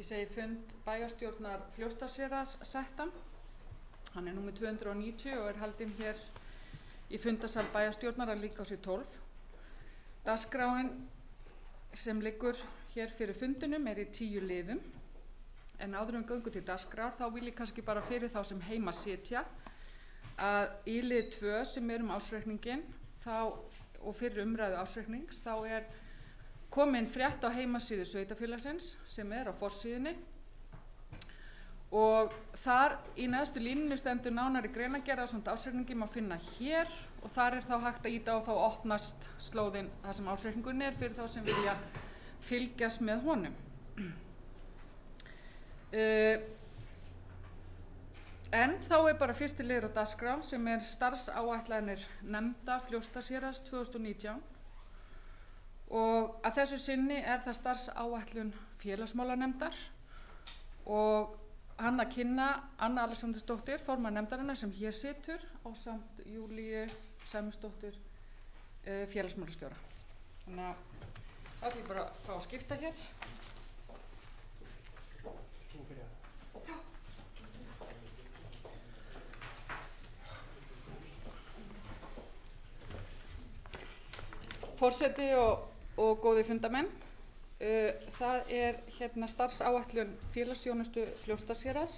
segi fund bæjarstjórnar Fljótsdalshéraðs settan. Hann númer 290 og haldinn hér í fundasal bæjarstjórnar að Lynghúsi 12. Dagskráin sem liggur hér fyrir fundinum í 10 liðum. En áður en göngum til dagskrár þá vil ég kannski bara fyrir þá sem heima sitja að í lið 2 sem ársreikningin og fyrir umræðu ársreiknings þá komin frétt á heimasíðu sveitarfélagsins sem á forsíðunni og þar í neðstu línunni stendur nánari greinargerð ásamt ársreikningi má finna hér og þar þá hægt að ýta á þá opnast slóðin þar sem ársreikningurinn fyrir þá sem vilja fylgjast með honum. En þá bara fyrsti liður á dagskrá sem starfsáætlanir nefnda Fljótsdalshéraðs 2019 og að þessu sinni það starfsáætlun félagsmálanefndar og hann að kynna Anna Alexandersdóttir, formaður nefndarinnar sem hér situr ásamt Júlíu Sæmundsdóttur félagsmálastjóra. Þannig að þá ætlum ég bara að fá að skipta hér. Forseti og góði fundamenn, það hérna starfsáætlun félagsþjónustu Fljótsdalshéraðs.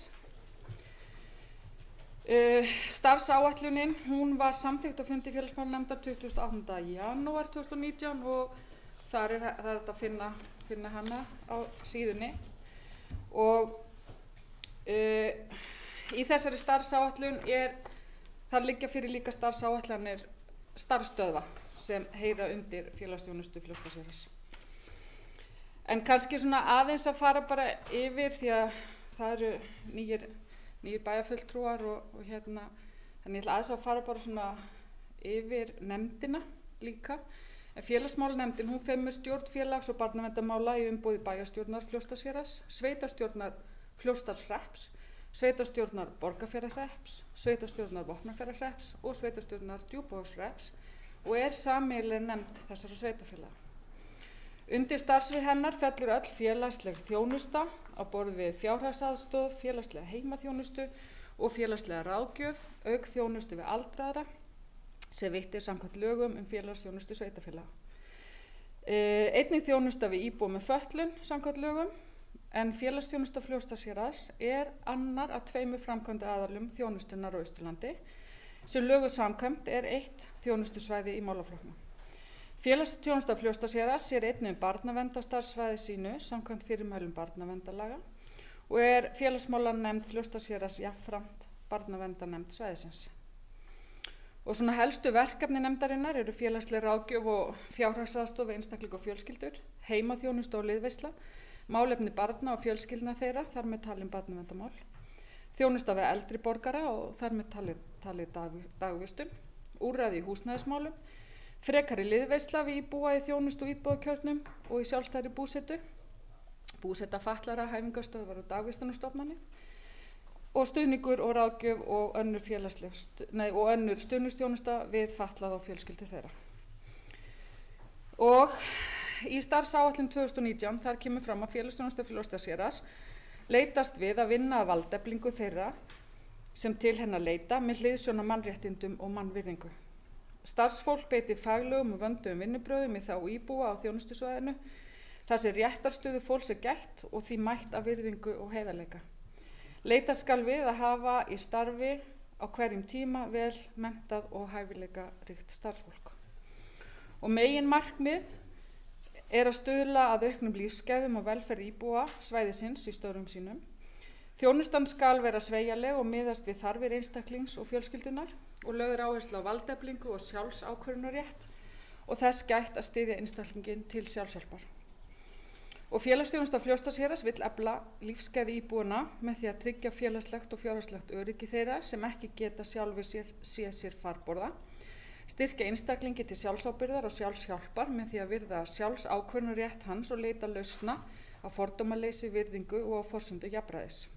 Starfsáætlunin hún var samþykkt á fundi félagsmálanefndar 28. janúar 2019 og þar hægt að finna hana á síðunni. Og í þessari starfsáætlun þar liggja fyrir líka starfsáætlanir starfsstöðva sem heyra undir félagsþjónustu Fljótsdalshéraðs. En kannski svona aðeins að fara bara yfir því að það nýjir bæjarfulltrúar og hérna, þannig ég ætla aðeins að fara bara svona yfir nefndina líka. En félagsmálanefndin hún fer með stjórn félags- og barnaverndarmála í umboði bæjarstjórnar Fljótsdalshéraðs, sveitarstjórnar Fljótsdalshrepps, sveitarstjórnar Borgarfjarðarhrepps, sveitarstjórnar Vopnafjarðarhrepps og sveitarstjórnar Djúpavogshrepps og sameiginleg nefnd þessara sveitarfélaga. Undir starfsvið hennar fellur öll félagsleg þjónusta á borð við fjárhagsaðstoð, félagslega heimaþjónustu og félagslega ráðgjöf, auk þjónustu við aldraðra sem veitt samkvæmt lögum félagsþjónustu sveitarfélaga. Einnig þjónusta við íbúa með fötlun samkvæmt lögum, en félagsþjónusta Fljótsdalshéraðs annar af 2 framkvæmdaaðilum þjónustunnar á Austurlandi sem lögum samkvæmt eitt þjónustusvæði í málaflokknum. Félagsþjónusta Fljótsdalshéraðs einnig barnavernd á starfssvæði sínu samkvæmt fyrirmælum barnaverndarlaga og félagsmálanefnd Fljótsdalshéraðs jafnframt barnaverndarnefnd svæðisins. Og svona helstu verkefni nefndarinnar félagsleg ráðgjöf og fjárhagsaðstoð við einstaklinga og fjölskyldur, heimaþjónusta og liðveisla, málefni barna og fjölskyldna þeirra, þar með talin barnaverndarmál, þjónusta við eldri borgara og þar með talið dagvistun, úrræði í húsnæðismálum, frekari liðveisla við íbúa í þjónustu og íbúðakjörnum og í sjálfstæðri búsetu, búseta fatlaðra, hæfingarstöðvar og dagvistunarstofnanir og stuðningur og ráðgjöf og önnur stuðningsþjónusta við fatlaða og fjölskyldur þeirra. Og í starfsáætlun 2019 þar kemur fram að félagsþjónusta Fljótsdalshéraðs leitast við að vinna að valdeflingu þeirra sem til hennar leita með hliðsjón af mannréttindum og mannvirðingu. Starfsfólk beitir faglegum og vönduðum vinnubrögðum í þá íbúa á þjónustusvæðinu þar sem réttarstöðu fólks gætt og því mætt af virðingu og heiðarleika. Leita skal við að hafa í starfi á hverjum tíma vel menntað og hæfileikaríkt starfsfólk. Og meginmarkmið að stuðla að auknum lífsgæðum og velferð íbúa svæðisins í störfum sínum. Þjónustan skal vera sveigjanleg og miðast við þarfir einstaklings og fjölskyldunar og lögð áhersla á valdeflingu og sjálfsákvörðunarrétt og þess gætt að styðja einstaklinginn til sjálfshjálpar. Og félagsþjónusta Fljótsdalshéraðs vill efla lífsgæði íbúana með því að tryggja félagslegt og fjárhagslegt öryggi þeirra sem ekki geta sjálfir sér farborða, styrkja einstaklingi til sjálfsábyrgðar og sjálfshjálpar með því að virða sjálfsákvörðunarrétt hans og leita lausna á fordómaleysi, virðingu og á forsendu jafnræðis.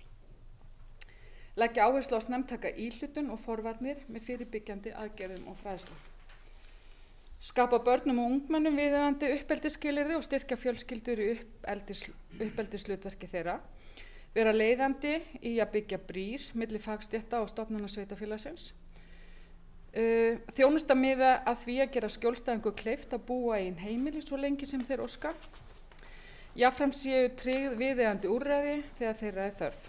Leggja áherslu á snemmtaka íhlutun og forvarnir með fyrirbyggjandi aðgerðum og fræðslu. Skapa börnum og ungmennum viðeigandi uppeldisskilyrði og styrkja fjölskyldur í uppeldishlutverki þeirra vera leiðandi í að byggja brýr milli fagstétta og stofnana sveitarfélagsins. Þjónusta miða að því að gera skjólstæðingu kleift að búa í heimili svo lengi sem þeir óska. Jafnframt séu tryggð viðeigandi úrræði þegar þeirra þörf.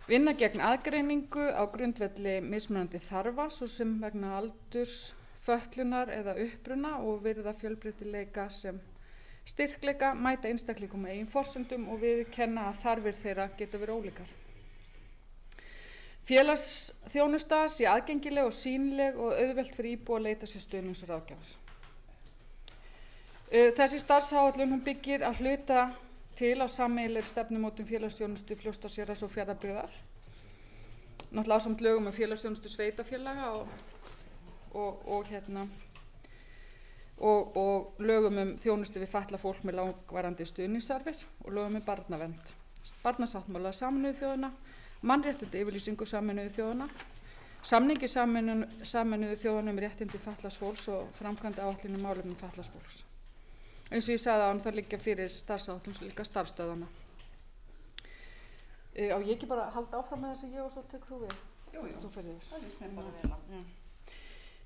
Vinna gegn aðgreiningu á grundvelli mismunandi þarfa, svo sem vegna aldurs, fötlunar eða uppruna og virða fjölbreytileika sem styrkleika, mæta einstaklingum með eigin forsendum og viðurkenna að þarfir þeirra geta verið ólíkar. Félagsþjónusta sé aðgengileg og sýnileg og auðvelt fyrir íbúa að leita sér stuðnings og ráðgjafar. Þessi starfsáætlun hún byggir að hluta til á sameiginlegri stefnumótun félagsþjónustu Fljótsdalshéraðs og Fjarðabyggðar. Náttúrulega ásamt lögum félagsþjónustu sveitarfélaga og lögum þjónustu við fatlað fólk með langvarandi stuðningsþarfir og lögum barnavernd, barnasáttmála Sameinuðu þjóðanna, mannréttindi yfirlýsingu Sameinuðu þjóðanna, samningi Sameinuðu þjóðanna réttindi fatlaðs fólks og framkvæmda áætlun málefnum fatlaðs fólks. Eins og ég sagði áðan það liggja fyrir starfsáætlun líka starfsstöðvanna. Á ég ekki bara að halda áfram með þessi ég og svo tekur þú við? Jú, það líst mér bara vel á.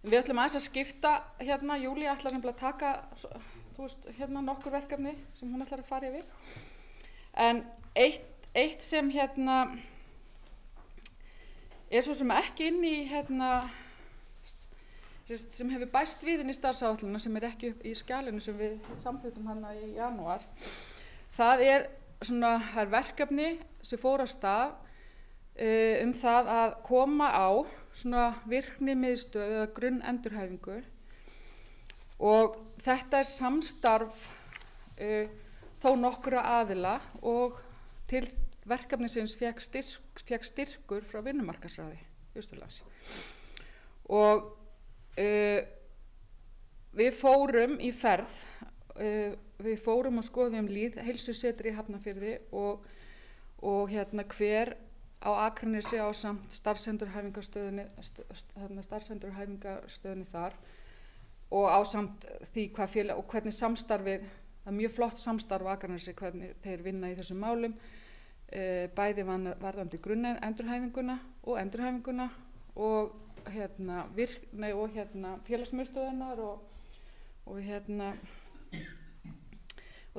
Við ætlum aðeins að skipta Júlía ætlar nefnilega að taka nokkur verkefni sem hún ætlar að fara yfir. En eitt sem er svo sem ekki inn í sem hefur bæst við inn í starfsáætlunina sem er ekki upp í skjalinu sem við samþykktum í janúar. Það er verkefni sem fór af stað það að koma á virkni miðstöð eða grunnendurhæfingu og þetta er samstarf þó nokkura aðila og til verkefnisins fékk styrkur frá vinnumarkaðsráði Austurlands. Og við fórum í ferð, við fórum og skoðum lýðheilsusetri í Hafnarfirði og hver á Akranesi ásamt starfsendurhæfingarstöðinni þar og ásamt því og hvernig samstarfið, það er mjög flott samstarf á Akranesi hvernig þeir vinna í þessum málum, bæði varðandi grunnendurhæfinguna og endurhæfinguna og félagsmiðstöðvarnar og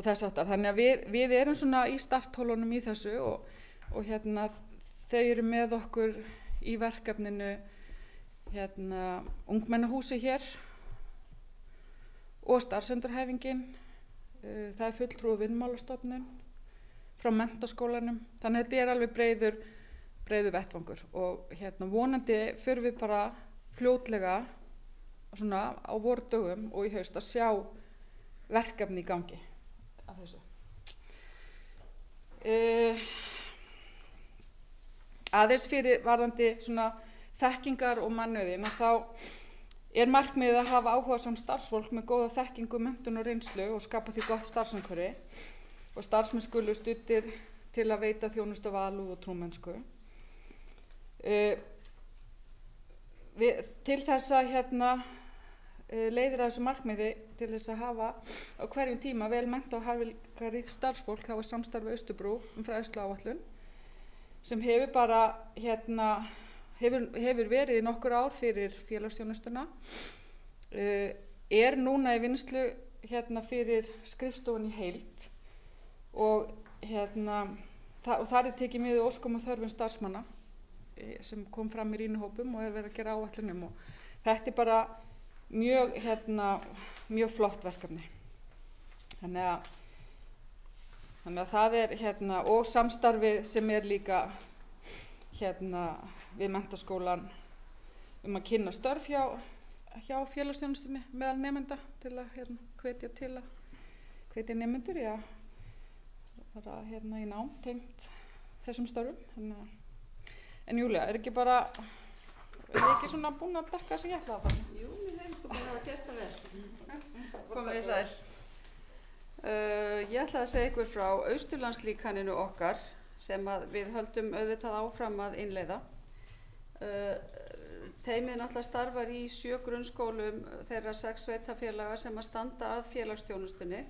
þess áttar. Þannig að við erum í starthólunum í þessu og þau eru með okkur í verkefninu ungmennahúsi hér og starfsendurhæfingin. Það er fulltrúi Vinnumálastofnun frá Menntaskólanum. Þannig að þetta er alveg breiður vettvangur og vonandi förum við bara fljótlega á vordögum og í haust að sjá verkefni í gangi af þessu. Aðeins fyrir varðandi þekkingar og mannauðinn og þá er markmiðið að hafa áhugasamt starfsfólk með góða þekkingu, menntun og reynslu og skapa því gott starfsumhverfi og starfsmenn skulu studdir til að veita þjónustu af alúð og trúmennsku. Til þess að leiðir að þessu markmiði til þess að hafa á hverjum tíma vel mennta og hæfileikaríkt starfsfólk þá er samstarf við Austurbrú fræðsluáætlun sem hefur bara hefur verið í nokkur ár fyrir félagsþjónustuna, er núna í vinnslu fyrir skrifstofun í heild og þar er tekið mið óskum og þörfum starfsmanna sem kom fram í rýnihópum og er verið að gera áætlunum og þetta er bara mjög flott verkefni. Þannig að það er og samstarfið sem er líka við Menntaskólan að kynna störf hjá félagsþjónustunni meðal nemenda til að hvetja nemendur í að fara í nám tengt þessum störfum. En Júlía, er ekki búin að dekka sem ég ætlaði að fara? Jú, við hefum bara að gera það vel. Komið þið sæl. Ég ætlaði að segja ykkur frá Austurlandslíkaninu okkar sem við höldum auðvitað áfram að innleiða. Teymið náttúrulega starfar í 7 grunnskólum þeirra 6 sveitarfélaga sem að standa að félagsþjónustunni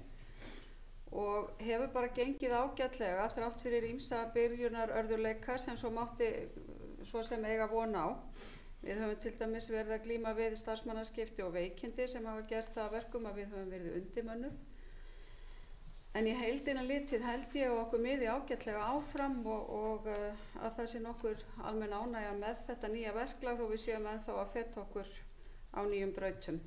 og hefur bara gengið ágætlega þrátt fyrir ýmsa byrjunarörðugleika sem svo sem eiga von á. Við höfum til dæmis verið að glíma við starfsmannaskipti og veikindi sem hafa gert það að verkum að við höfum verið undirmönnuð. En í heildina litið held ég okkur miði ágætlega áfram og að það sé nokkur almenn ánægja með þetta nýja verklag þó við séum ennþá að feta okkur á nýjum brautum.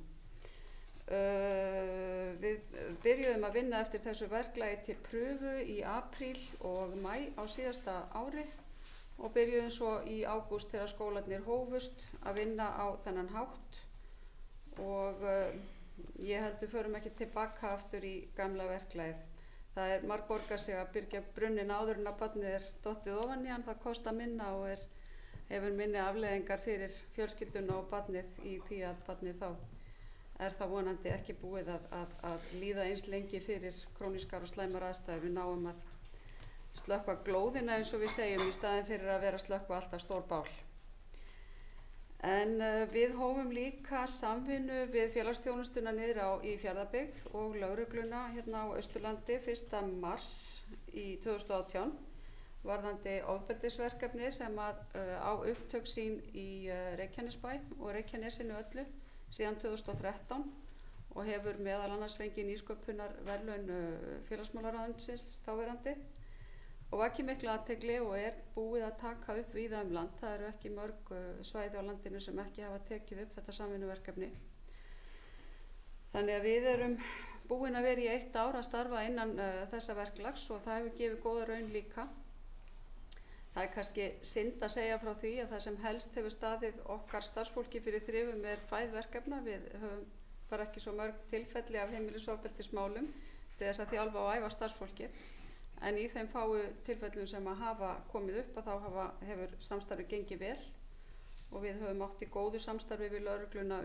Við byrjuðum að vinna eftir þessu verklagi til pröfu í apríl og maí á síðasta ári og byrjuðum svo í ágúst þegar skólarnir hófust að vinna á þennan hátt og ég held við förum ekki tilbaka aftur í gamla verklagið. Það margborgar sig að byrgja brunnin áður en að barnið dottið ofan í hann, það kostar minna og hefur minni afleiðingar fyrir fjölskylduna og barnið í því að barnið þá það vonandi ekki búið að líða eins lengi fyrir krónískar og slæmar aðstæður. Við náum að slökkva glóðina eins og við segjum í staðin fyrir að vera að slökkva alltaf stór bál. En við hófum líka samvinnu við félagsþjónustuna niður í Fjarðabyggð og lögregluna hérna á Austurlandi 1. mars í 2018 varðandi ofbeldisverkefni sem á upptök sín í Reykjanesbæ og Reykjanesinu öllu síðan 2013 og hefur meðal annars fengið nýsköpunarverðlaun félagsmálaráðuneytisins þáverandi og vakið mikla athygli og búið að taka upp víða land. Það eru ekki mörg svæði á landinu sem ekki hafa tekið upp þetta samvinnuverkefni. Þannig að við erum búin að vera í 1 ár að starfa innan þessa verklags og það hefur gefið góða raun líka. Það kannski synd að segja frá því að það sem helst hefur staðið okkar starfsfólki fyrir þrifum fæð verkefna. Við höfum bara ekki svo mörg tilfelli af heimilisofbeldismálum til þess að þjálfa og æfa starfsfólkið. En í þeim fáu tilfellum sem að hafa komið upp að þá hefur samstarfið gengið vel og við höfum átt í góðu samstarfi við lögregluna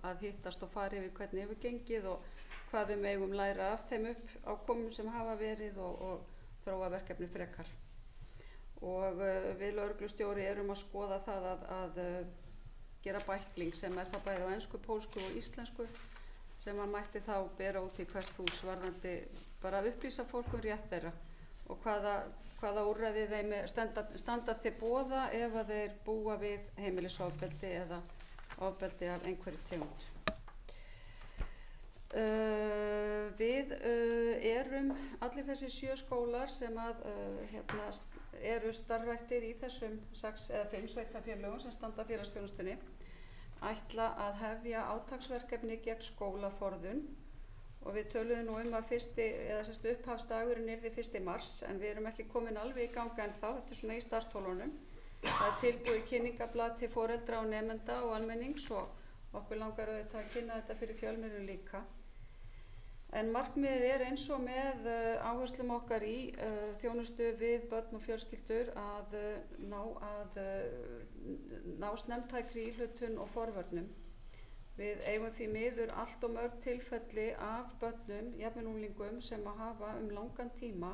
að hittast og fara yfir hvernig hefur gengið og hvað við megum læra af þeim uppákomum sem hafa verið og þróa verkefni frekar. Og við lögreglustjóri erum að skoða það að gera bækling sem þá bæði á ensku, pólsku og íslensku sem að mætti þá bera út í hvert hús varðandi bara að upplýsa fólk rétt þeirra og hvaða úrræði þeim standa til boða ef að þeir búa við heimilisofbeldi eða ofbeldi af einhverju tegund. Við erum allir þessi 7 skólar sem eru starfræktir í þessum 6 eða 5 sveitarfélögum sem standa félagsþjónustunni ætla að hefja átaksverkefni gegn skólaforðun. Og við töluðum nú að upphafsdagurinn yrði 1. mars en við erum ekki komin alveg í ganga ennþá, þetta svona í starfstólunum. Það tilbúið kynningablað til foreldra og nemenda og almennings og okkur langar auðvitað að kynna þetta fyrir fjölmiðlum líka. En markmiðið eins og með áherslum okkar í þjónustu við börn og fjölskyldur að ná snemmtækri íhlutun og forvörnum. Við eigum því miður allt og mörg tilfelli af börnum, jafnvel unglingum sem að hafa langan tíma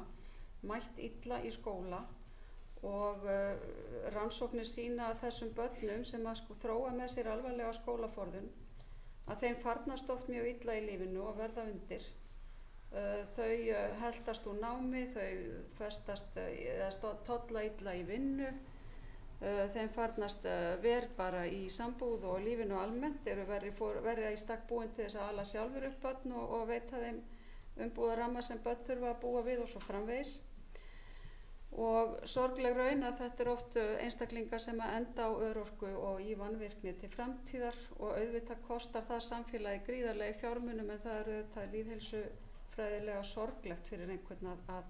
mætt illa í skóla og rannsóknir sýna að þessum börnum sem að þróa með sér alvarlega skólaforðun að þeim farnast oft mjög illa í lífinu og verða undir. Þau heltast úr námi, þau festast eða tolla illa í vinnu. Þeim farnast verð bara í sambúð og lífinu almennt, eru verið í stakk búin til þess að ala sjálfur upp börn og veita þeim umbúðaramma sem börn þurfa að búa við og svo framvegis. Og sorgleg raun að þetta oft einstaklingar sem að enda á örorku og í vanvirkni til framtíðar og auðvitað kostar það samfélagi gríðarlega í fjármunum en það auðvitað lýðheilsufræðilega sorglegt fyrir einhvern að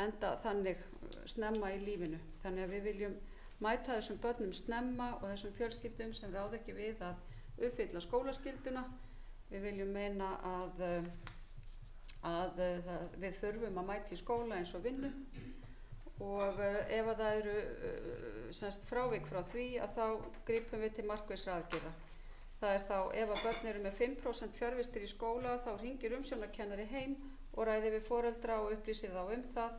enda þannig snemma í lífinu. Þannig að við viljum mæta þessum börnum snemma og þessum fjölskyldum sem ráð ekki við að uppfylla skólaskylduna. Við viljum meina að við þurfum að mæta í skóla eins og vinnu og ef að það eru frávik frá því að þá grípum við til markvissra aðgerða. Það þá ef að börn eru með 5% fjarvistir í skóla þá hringir umsjónarkennari heim og ræðir við foreldra og upplýsir þá það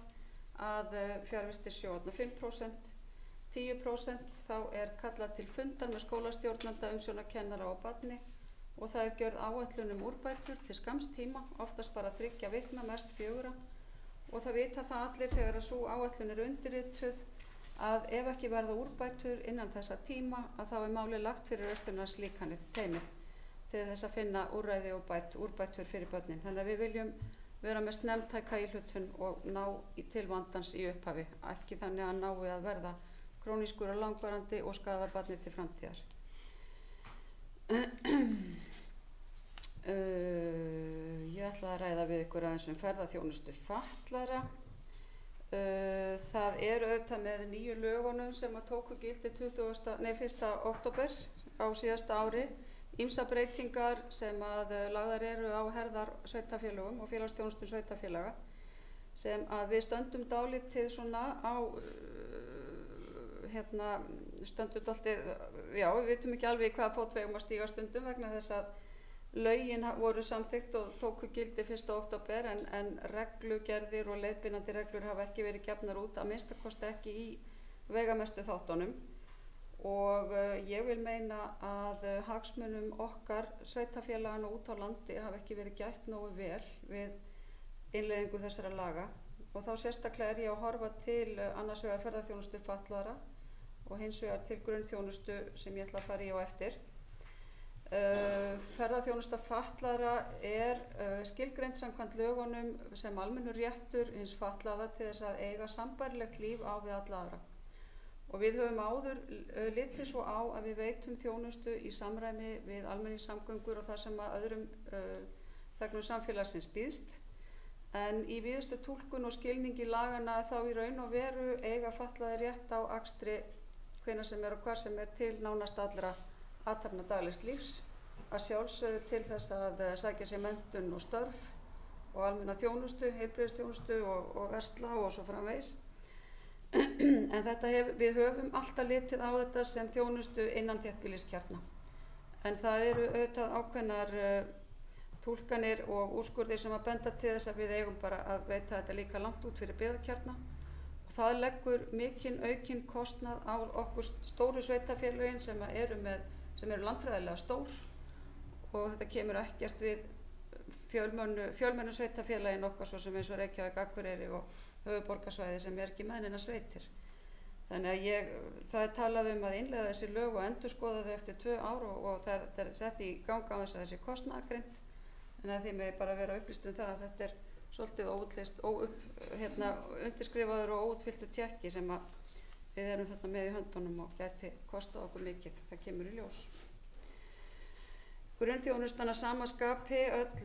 að fjarvistir séu 5%. 10% þá kallað til fundar með skólastjórnanda, umsjónarkennara og barni og það gjörð áætlun úrbætur til skamms tíma, oftast bara 3 vikna, mest 4, og það vita það allir þegar að sú áætlun undirrituð að ef ekki verða úrbætur innan þessa tíma að þá málið lagt fyrir Austurlandslíkanið teymið til þess að finna úrræði og úrbætur fyrir börnin. Þannig að við viljum vera með snemmtæka íhlutun og ná til vandans í upphafi, ekki þannig að nái að verða krónískur og langvarandi og skaða barnið til framtíðar. Ég ætla að ræða við ykkur aðeins ferðaþjónustu fatlaðra. Það auðvitað með nýju lögunum sem að tóku gildi 1. október á síðasta ári ýmsar breytingar sem að lagðar eru á herðar sveitarfélögum og félagsþjónustu sveitarfélaga sem að við stöndum dálítið svona á stöndum dálítið, já, við vitum ekki alveg í hvaða fótvegum að stíga stundum vegna þess að lögin voru samþykkt og tóku gildi 1. október en reglugerðir og leiðbeinandi reglur hafa ekki verið gefnar út, að minnsta kosti ekki í veigamestu þáttunum. Og ég vil meina að hagsmunum okkar sveitarfélagana út á landi hafa ekki verið gætt nógu vel við innleiðingu þessara laga og þá sérstaklega ég að horfa til annars vegar ferðaþjónustu fatlaðra og hins vegar til grunnþjónustu sem ég ætla að fara í á eftir. Ferðaþjónusta fatlaðra skilgreind samkvæmt lögunum sem almennur réttur hins fatlaða til þess að eiga sambærilegt líf á við alla aðra. Og við höfum áður litið svo á að við veitum þjónustu í samræmi við almenningssamgöngur og það sem að öðrum þegnum samfélagsins býðst. En í víðustu túlkun og skilningi lagana þá í raun og veru eiga fatlaðir rétt á akstri hvenær sem og hvar sem til nánast allra athafna daglegs lífs, að sjálfsögðu til þess að sækja sér menntun og störf og almenna þjónustu, heilbrigðisþjónustu og versla og svo framvegis. En við höfum alltaf litið á þetta sem þjónustu innan þéttbýliskjarna. En það eru auðvitað ákveðnar túlkanir og úrskurðir sem að benda til þess að við eigum bara að veita þetta líka langt út fyrir byggðarkjarna. Og það leggur mikinn aukinn kostnað á okkur stóru sveitarfélögin sem eru landfræðilega stór og þetta kemur ekkert við fjölmennu sveitarfélagin okkar svo sem eins og Reykjavík, Akureyri og höfuðborgarsvæði sem ekki með neina sveitir. Þannig að það talað að innleiða þessi lög og endurskoða þau eftir 2 ár og það sett í ganga á þess að þessi kostnaðargreind. Þannig að þið með bara vera upplýst það að þetta svolítið undirskrifaður og óútfylltur tékki sem við erum þarna með í höndunum og gæti kostað okkur mikið. Það kemur í ljós. Grunnþjónustan að sama skapi öll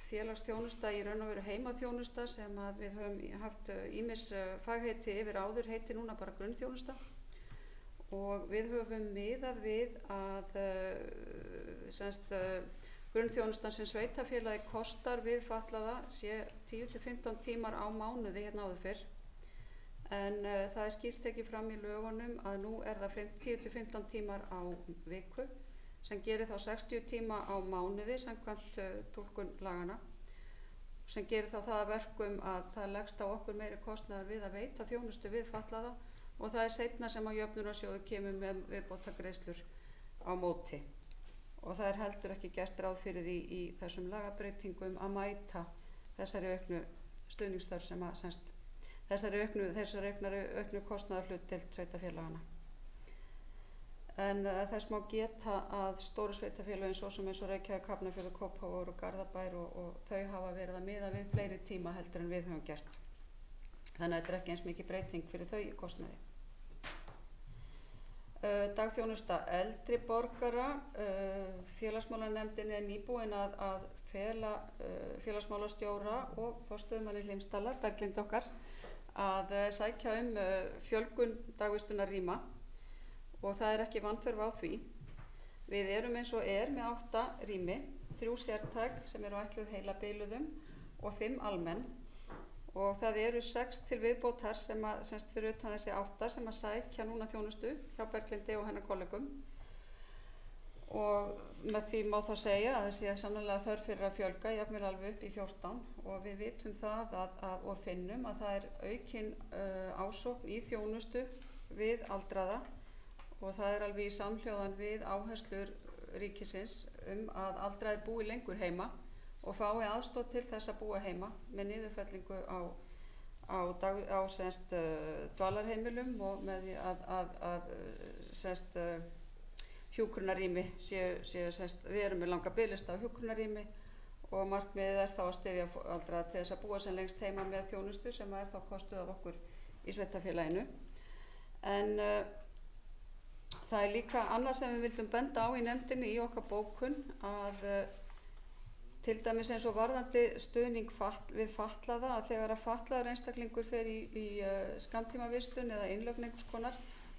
félagsþjónusta í raun og veru heimaþjónusta sem að við höfum haft ýmis fagheiti yfir áður heiti núna bara grunnþjónusta og við höfum miðað við að grunnþjónustan sem sveitarfélagi kostar við fatlaða sé 10-15 tímar á mánuði hérna áður fyrr en það skýrt ekki fram í lögunum að nú það 10-15 tímar á viku sem gerir þá 60 tíma á mánuði samkvæmt túlkun lagana sem gerir þá það að verkum að það leggst á okkur meiri kostnaðar við að veita þjónustu við fatlaða og það seinna sem að jöfnunarsjóður kemur með viðbótargreiðslur á móti og það heldur ekki gert ráð fyrir því í þessum lagabreytingum að mæta þessari auknu stuðningsþörf sem að þessari auknu kostnaðarhlutdeild sveitarfélagana. En þess má geta að stóru sveitarfélögin svo sem eins og Reykjavík, Hafnarfjörður, Kópavogur og Garðabær og þau hafa verið að miða við fleiri tíma heldur en við höfum gert. Þannig að þetta ekki eins mikið breyting fyrir þau í kostnaði. Dagþjónusta eldri borgara, félagsmálanefndin nýbúin að fela félagsmálastjóra og forstöðumanni Hlimmsstaðar, Berglind okkar, að sækja fjölgun dagvistunarrýma. Og það ekki vanþörf á því. Við erum eins og með 8 rými, 3 sértæk sem eru ætluð heilabiluðum og 5 almenn og það eru 6 til viðbótar sem fyrir utan þessi 8 sem að sækja núna þjónustu hjá Berglindi og hennar kollegum og með því má þá segja að það sé sannarlega þörf fyrir að fjölga jafnvel alveg upp í 14 og við vitum það og finnum að það aukin ásókn í þjónustu við aldraða og það alveg í samhljóðan við áherslur ríkisins að aldraðir búi lengur heima og fái aðstoð til þess að búa heima með niðurfellingu á semst dvalarheimilum og með því að semst hjúkrunarrými séu semst, við erum með langa biðlista á hjúkrunarrými og markmiðið þá að styðja aldraða til þess að búa sem lengst heima með þjónustu sem þá kostuð af okkur í sveitarfélaginu. En það líka annað sem við vildum benda á í nefndinni í okkar bókun að til dæmis eins og varðandi stuðning við fatlaða, að þegar að fatlaður einstaklingur fer í skammtímavistun eða innlögn einhvers konar,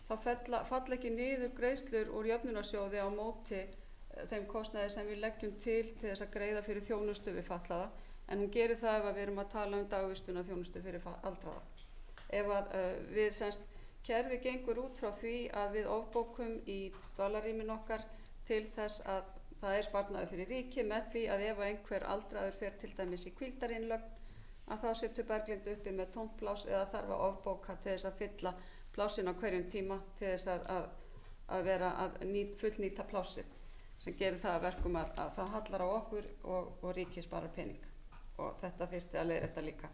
þá falla ekki niður greiðslur úr jöfnunarsjóði á móti þeim kostnaði sem við leggjum til þess að greiða fyrir þjónustu við fatlaða, en hún gerir það ef við erum að tala dagvistuna þjónustu fyrir aldraða. Ef við semst kerfi gengur út frá því að við ofbókum í dvalarrýmin okkar til þess að það sparnaður fyrir ríkið með því að ef einhver aldraður fer til dæmis í hvíldarinnlögn að þá situr Berglind uppi með tómt pláss eða þarf að ofbóka til þess að fylla plássin á hverjum tíma til þess að fullnýta plássið, sem gerir það að verkum að það hallar á okkur og ríkið sparar pening og þetta þyrfti að leiðrétta líka.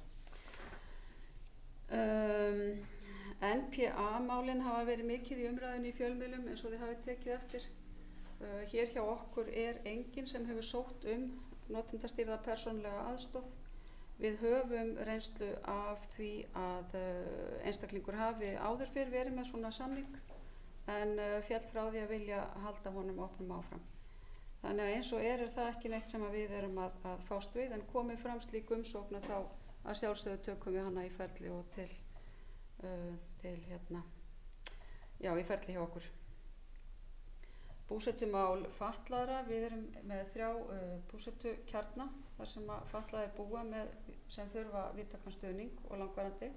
NPA-málin hafa verið mikið í umræðunni í fjölmiðlum eins og þið hafið tekið eftir. Hér hjá okkur enginn sem hefur sótt notendastýrða persónulega aðstoð. Við höfum reynslu af því að einstaklingur hafi áður fyrr verið með svona samning en féll frá því að vilja halda honum opnum áfram. Þannig að eins og er það ekki neitt sem við erum að fást við, en komið fram slík umsókn þá að sjálfsögðu tökum við hana í ferli og í ferli hjá okkur. Búsettumál fatlaðra, við erum með 3 búsettukjarna þar sem fatlaðir búa sem þurfa víðtækan stuðning og langvarandi.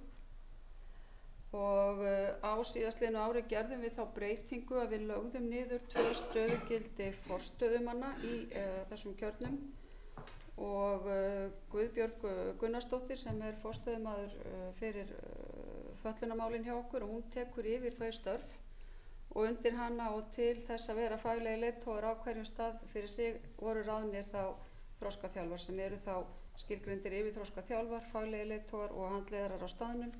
Og á síðastliðnu ári gerðum við þá breytingu að við lögðum niður 2 stöðugildi forstöðumanna í þessum kjörnum og Guðbjörg Gunnarsdóttir sem forstöðumaður fyrir fötlunarmálin hjá okkur og hún tekur yfir þau störf og undir hana og til þess að vera faglegi leiðtogar á hverjum stað fyrir sig voru ráðnir þá þroskaþjálfar sem eru þá skilgreindir yfir þroskaþjálfar, faglegi leiðtogar og handleiðarar á staðnum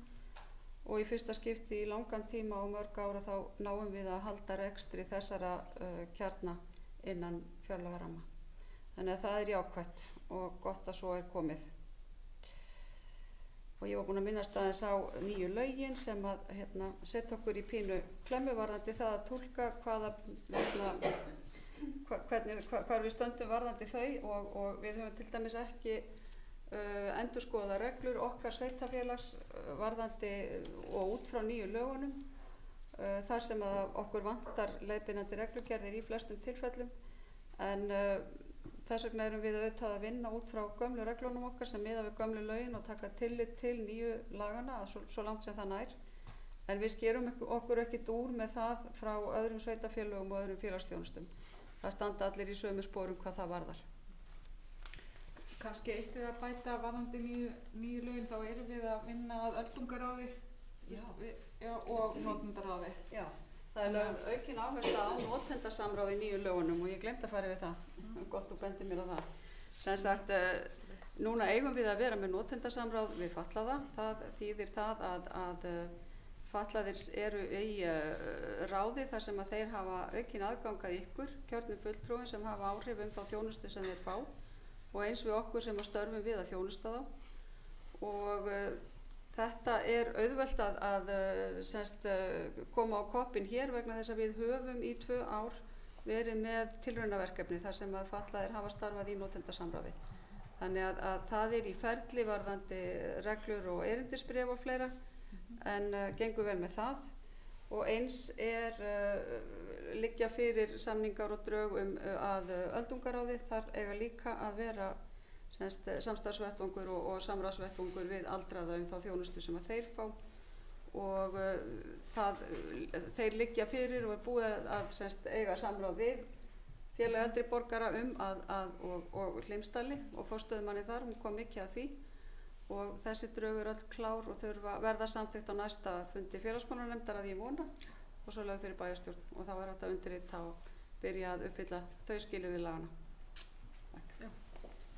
og í fyrsta skipti í langan tíma og mörg ára þá náum við að halda rekstri þessara kjarna innan fjárlagaramma. Þannig að það jákvætt og gott að svo komið. Og ég var búin að minnast aðeins á nýju lögin sem að setja okkur í pínu klemmu varðandi það að túlka hvar við stöndum varðandi þau og við höfum til dæmis ekki endurskoða reglur okkar sveitarfélags varðandi og út frá nýju lögunum þar sem að okkur vantar leiðbeinandi reglugerðir í flestum tilfellum en þess vegna erum við auðvitað að vinna út frá gömlu reglunum okkar sem miða við gömlu lögin og taka tillit til nýju lagana svo langt sem það nær. En við skerum okkur ekkert úr með það frá öðrum sveitarfélögum og öðrum félagsþjónustum. Það standa allir í sömu sporum hvað það varðar. Kannski eitt við að bæta varðandi nýju lögin, þá erum við að vinna að öldungaráði og notendaráði. Já. Það lögð aukin áhersla á notendasamráð í nýju lögunum og ég glemt að fara yfir það. Gott þú bendir mér á það. Sem sagt, núna eigum við að vera með notendasamráð við fatlaða. Það þýðir það að fatlaðir eru í ráði þar sem að þeir hafa aukin aðgangað ykkur, kjörnum fulltrúin sem hafa áhrif þá þjónustu sem þeir fá og eins við okkur sem að störfum við að þjónusta þá. Og þetta auðvelt að koma á koppinn hér vegna þess að við höfum í 2 ár verið með tilraunaverkefni þar sem að fatlaðir hafa starfað í notendasamráði. Þannig að það í ferli varðandi reglur og erindisbréf og fleira en gengur vel með það og eins liggja fyrir samningar og drög að öldungaráði, þar eiga líka að vera samstarfsvettvangur og samráðsvettvangur við aldraða þá þjónustu sem að þeir fá og þeir liggja fyrir og búið að eiga samráð við félag eldri borgara og Hlimmsdali og forstöðumanni þar, hún kom mikið að því og þessi drög öll klár og verða samþykkt á næsta fundi félagsmálanefndar að ég vona og svo lögð fyrir bæjarstjórn og þá hægt að undirrita og byrja að uppfylla þau skilyrði lagana.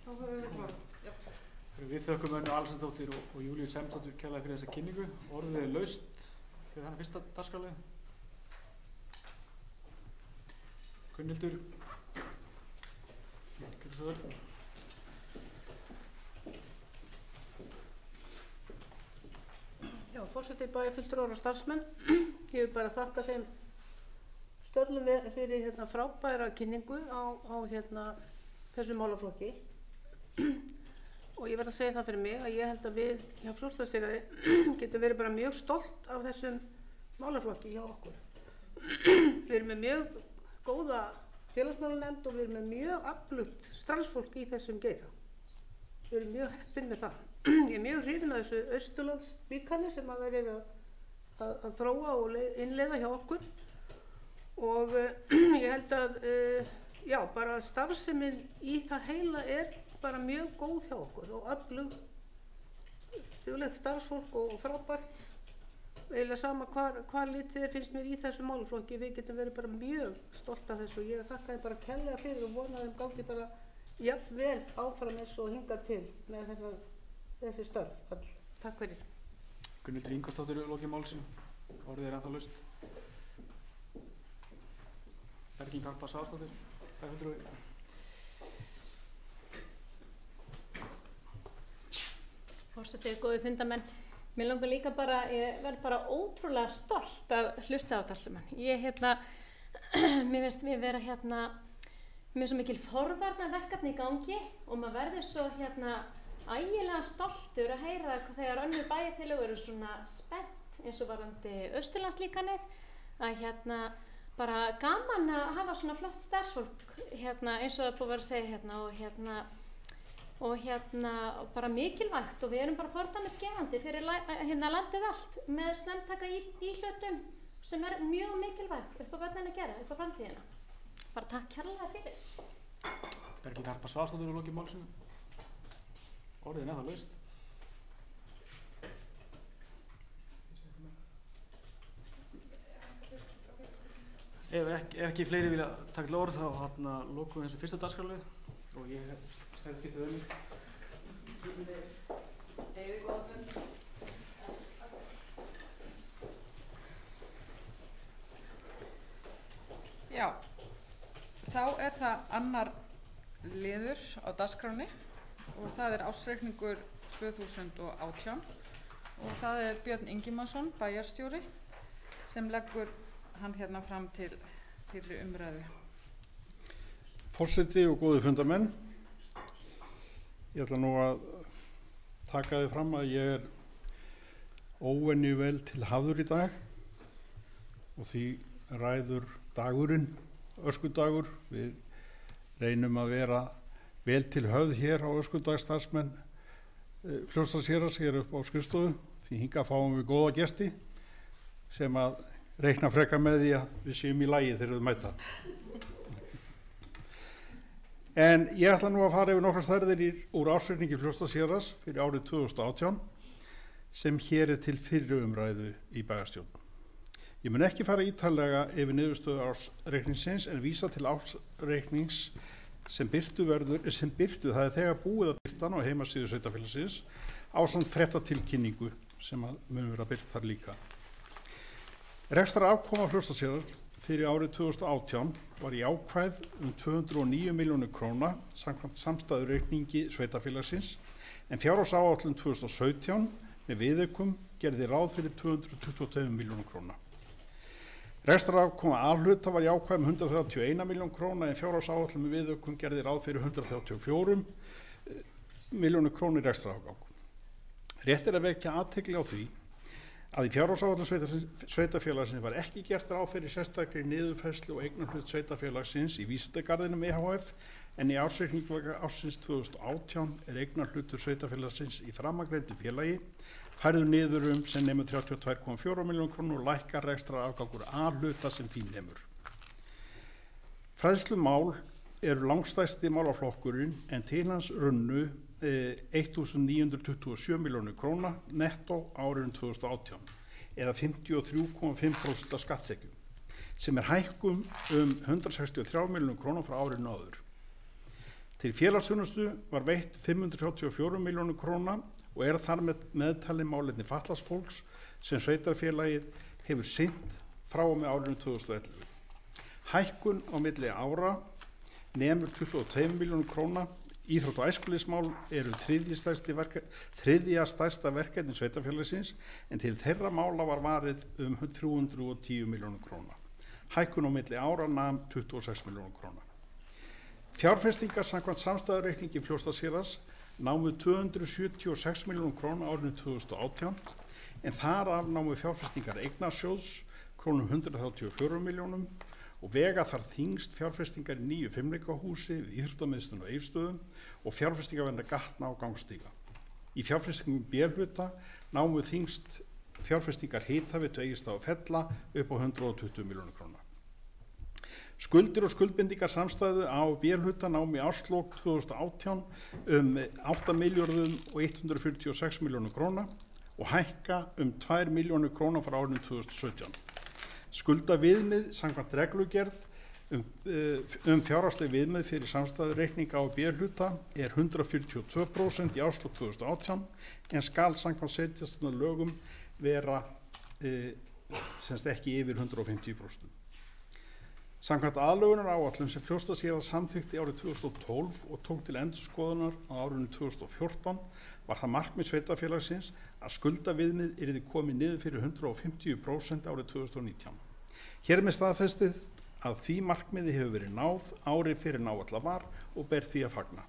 Þá höfum við klárað. Við þökkum Önnu Alexandersdóttur og Júlíu Sæmundsdóttur kærlega fyrir þessa kynningu. Orðið er laust fyrir þennan fyrsta dagskrárlið. Gunnhildur, gjörðu svo vel. Já, forseti, bæjarfulltrúar og starfsmenn. Ég vil bara þakka þeim stöllum fyrir frábæra kynningu á þessu málaflokki. Og ég verð að segja það fyrir mig að ég held að við hjá Fljótsdalshéraði getum verið bara mjög stolt af þessum málaflokki hjá okkur. Við erum með mjög góða félagsmálanefnd og við erum með mjög öflugt starfsfólk í þessum geira. Við erum mjög heppin með það. Ég er mjög hrifin af þessu Austurlandslíkani sem að þær eru að þróa og innleiða hjá okkur. Og ég held að já, bara starfsemin í það heila er bara mjög góð hjá okkur og öflug, duglegt starfsfólk og frábært. Eiginlega sama hvað litið finnst mér í þessu málaflokki, við getum verið bara mjög stolt af þessu og ég þakka þeim bara kærlega fyrir og vona þeim gangi bara jafn vel áfram eins og hingað til með þessi störf all. Takk fyrir. Gunnhildur Ingvarsdóttir lokið málsins. Orðið er ennþá laust. Berglind Harpa Svavarsdóttir, bæjarfulltrúi. Forseti, góði fundamenn. Mér langar líka bara, ég verð bara ótrúlega stolt að hlusta á þetta allt saman. Mér finnst við vera með svo mikil forvarnarverkefni í gangi og maður verður svo ægilega stoltur að heyra þegar önnur bæjarfélög eru svona spennt eins og varðandi Austurlandslíkanið að bara gaman að hafa svona flott starfsfólk eins og það er búið að vera að segja og bara mikilvægt og við erum bara fordæmisgefandi fyrir landið allt með snemmtaka í hlutum sem er mjög mikilvægt upp á börnin að gera, upp á framtíðina. Bara takk kærlega fyrir. Berglind Harpa Svavarsdóttir lokið málsins. Orðið er ennþá laust. Ef ekki fleiri vilja taka til orð þá lokum við þessu fyrsta dagskrárlið og ég skal skipta um. Já, þá er það annar liður á dagskránni og það er ársreikningur 2018 og það er Björn Ingimarsson, bæjarstjóri, sem leggur hann fram til fyrri umræðu. Forseti og góði fundamenn, ég ætla nú að taka þið fram að ég er óvenju vel til hafður í dag og því ræður dagurinn, öskudagur. Við reynum að vera vel til höfð hér á öskudag starfsmenn Fljótsdalshéraðs hér upp á skrifstofu, því hingað fáum við góða gesti sem að reikna frekar með því að við séum í lagi þegar þau mæta. En ég ætla nú að fara yfir nokkrar stærðir úr ársreikningi Fljótsdalshéraðs fyrir árið 2018 sem hér er til fyrri umræðu í bæjarstjórn. Ég mun ekki fara ítarlega yfir niðurstöðu ársreikningsins en vísa til ársreiknings sem birtu, það er þegar búið að birta á heimasíðu sveitarfélagsins ásamt fréttatilkynningu sem mun vera birt þar líka. Rekstrarafkoma Fljótsdalshéraðs fyrir árið 2018 var jákvæð 209 milljónir króna samkvæmt samstæðureikningi sveitarfélagsins en fjárhagsáætlun 2017 með viðaukum gerði ráð fyrir 222 milljónir króna. Rekstrarafkoma A-hluta var jákvæð 131 milljón króna en fjárhagsáætlun með viðaukum gerði ráð fyrir 134 milljónir króna í rekstrarafgang. Rétt er að vekja athygli á því að í fjárhagsáætlun sveitarfélagsins var ekki gert ráð fyrir sérstakri niðurfærslu og eignarhlut sveitarfélagsins í Vísindagarðinum EHF en í ársreikningi ársins 2018 er eignarhlutur sveitarfélagsins í framangreindu félagi færður niður sem nemur 32,4 milljónir krónur og lækkar rekstrarafgangur A-hluta sem því nemur. Fræðslumál eru langstærsti málaflokkurinn en til hans runnu 1.927 milljónir króna nettó árinu 2018 eða 53,5% af skatttekjum sem er hækkun 163 milljónir króna frá árinu áður. Til félagsþjónustu var veitt 534 milljónir króna og þar meðtalið málefni fatlaðs fólks sem sveitarfélagið hefur sinnt frá og með árinu 2011. Hækkun á milli ára nemur 22 milljónir króna. Íþrótt- og æskulýðsmál eru þriðja stærsta verkefni sveitarfélagsins en til þeirra mála var varið 310 milljónir króna. Hækkun á milli ára nam 26 milljónir króna. Fjárfestingar samkvæmt samstæðureikningi Fljótsdalshéraðs námu 276 milljónir króna árinu 2018 en þar af námu fjárfestingar Eignasjóðs krónum 134 milljónum og vega þar þyngst fjárfestingar í nýju fimleikahúsi við íþróttamiðstöðina á Egilsstöðum og fjárfestingar vegna gatna og gangstíga. Í fjárfestingum B-hluta námu þyngst fjárfestingar Hitaveitu Egilsstaða og Fella upp á 120 milljónir króna. Skuldir og skuldbindingar samstæðu á B-hluta námu í árslok 2018 8.146 milljónir króna og hækka 2 milljónir króna frá árinu 2017. Skuldaviðmið samkvæmt reglugerð fjárhagsleg viðmið fyrir samstæðureikninga á B-hluta 142% í árslok 2018 en skal samkvæmt setjastuna lögum vera ekki yfir 150%. Samkvæmt aðlögunaráætlun sem Fljótsdalshéraðs samþykkti árið 2012 og tók til endurskoðunar á árinu 2014 var það markmið sveitarfélagsins að skuldaviðmið yrði komið niður fyrir 150% árið 2019. Hér með staðfestið að því markmiði hefur verið náð árið fyrir áætlað var og ber því að fagna.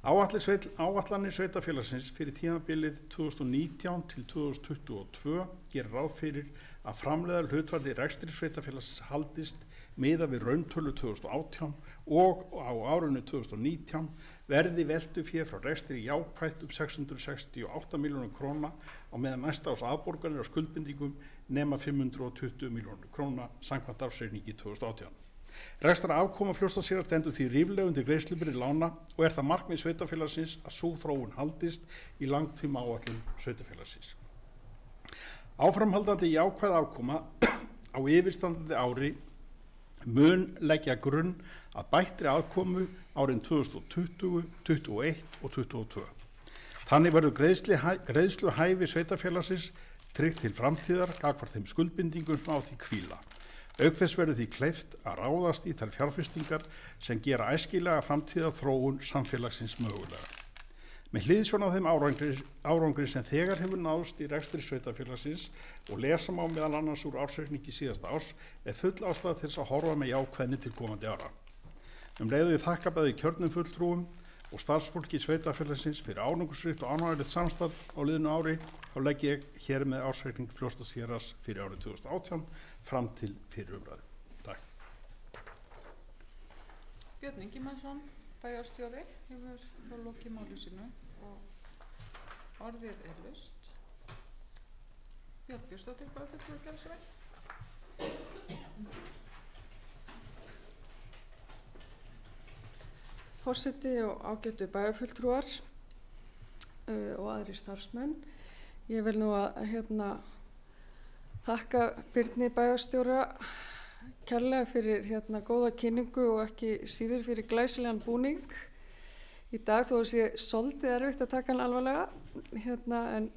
Áætlanir sveitarfélagsins fyrir tímabilið 2019 til 2022 gerir ráð fyrir að framleiða hlutfall í rekstri sveitarfélagsins haldist miðað við rauntölu 2018 og á árinu 2019 verði veltufé frá rekstri jákvætt 668 milljónir króna á meðan næsta árs afborganir á skuldbindingum nema 520 milljónir króna samkvæmt ársreikningi 2018. Rekstrar afkoma Fljótsdalshéraðs stendur því ríflega undir greiðslubyrði lána og það markmið sveitarfélagsins að sú þróun haldist í langtíma áætlun sveitarfélagsins. Áframhaldandi jákvæð afkoma á yfirstandandi ári mun leggja grunn að bættri afkomu árin 2020, 2021 og 2022. Þannig verður greiðsluhæfi sveitarfélagsins tryggt til framtíðar gagnvart þeim skuldbindingum sem á því hvíla. Auk þess verður því kleift að ráðast í þær fjárfestingar sem gera æskilega framtíðar þróun samfélagsins mögulega. Með hliðsjón af þeim árangri sem þegar hefur náðst í rekstri sveitarfélagsins og lesa má meðal annars úr ársreikningi síðasta árs full ástæða til þess að horfa með jákvæðni til komandi ára. Leið og ég þakka bæði kjörnum fulltrúum og starfsfólki sveitarfélagsins fyrir árangursríkt og ánægjulegt samstarf á liðnu ári, þá legg ég hér með ársreikning Fljótsdalshéraðs fyrir árið 2018 fram til fyrir umræðu. Takk. Björn Ingimarsson, bæjarstjóri, hefur þá lokið máli sínu og orðið laust. Björn Björnsdóttir, bara fyrir að gera svo vel. Forseti og ágætu bæjarfulltrúar og aðri starfsmenn. Ég vil nú að þakka Birni bæjarstjóra kærlega fyrir góða kynningu og ekki síður fyrir glæsilegan búning í dag, þó að sé svolítið erfitt að taka hann alvarlega en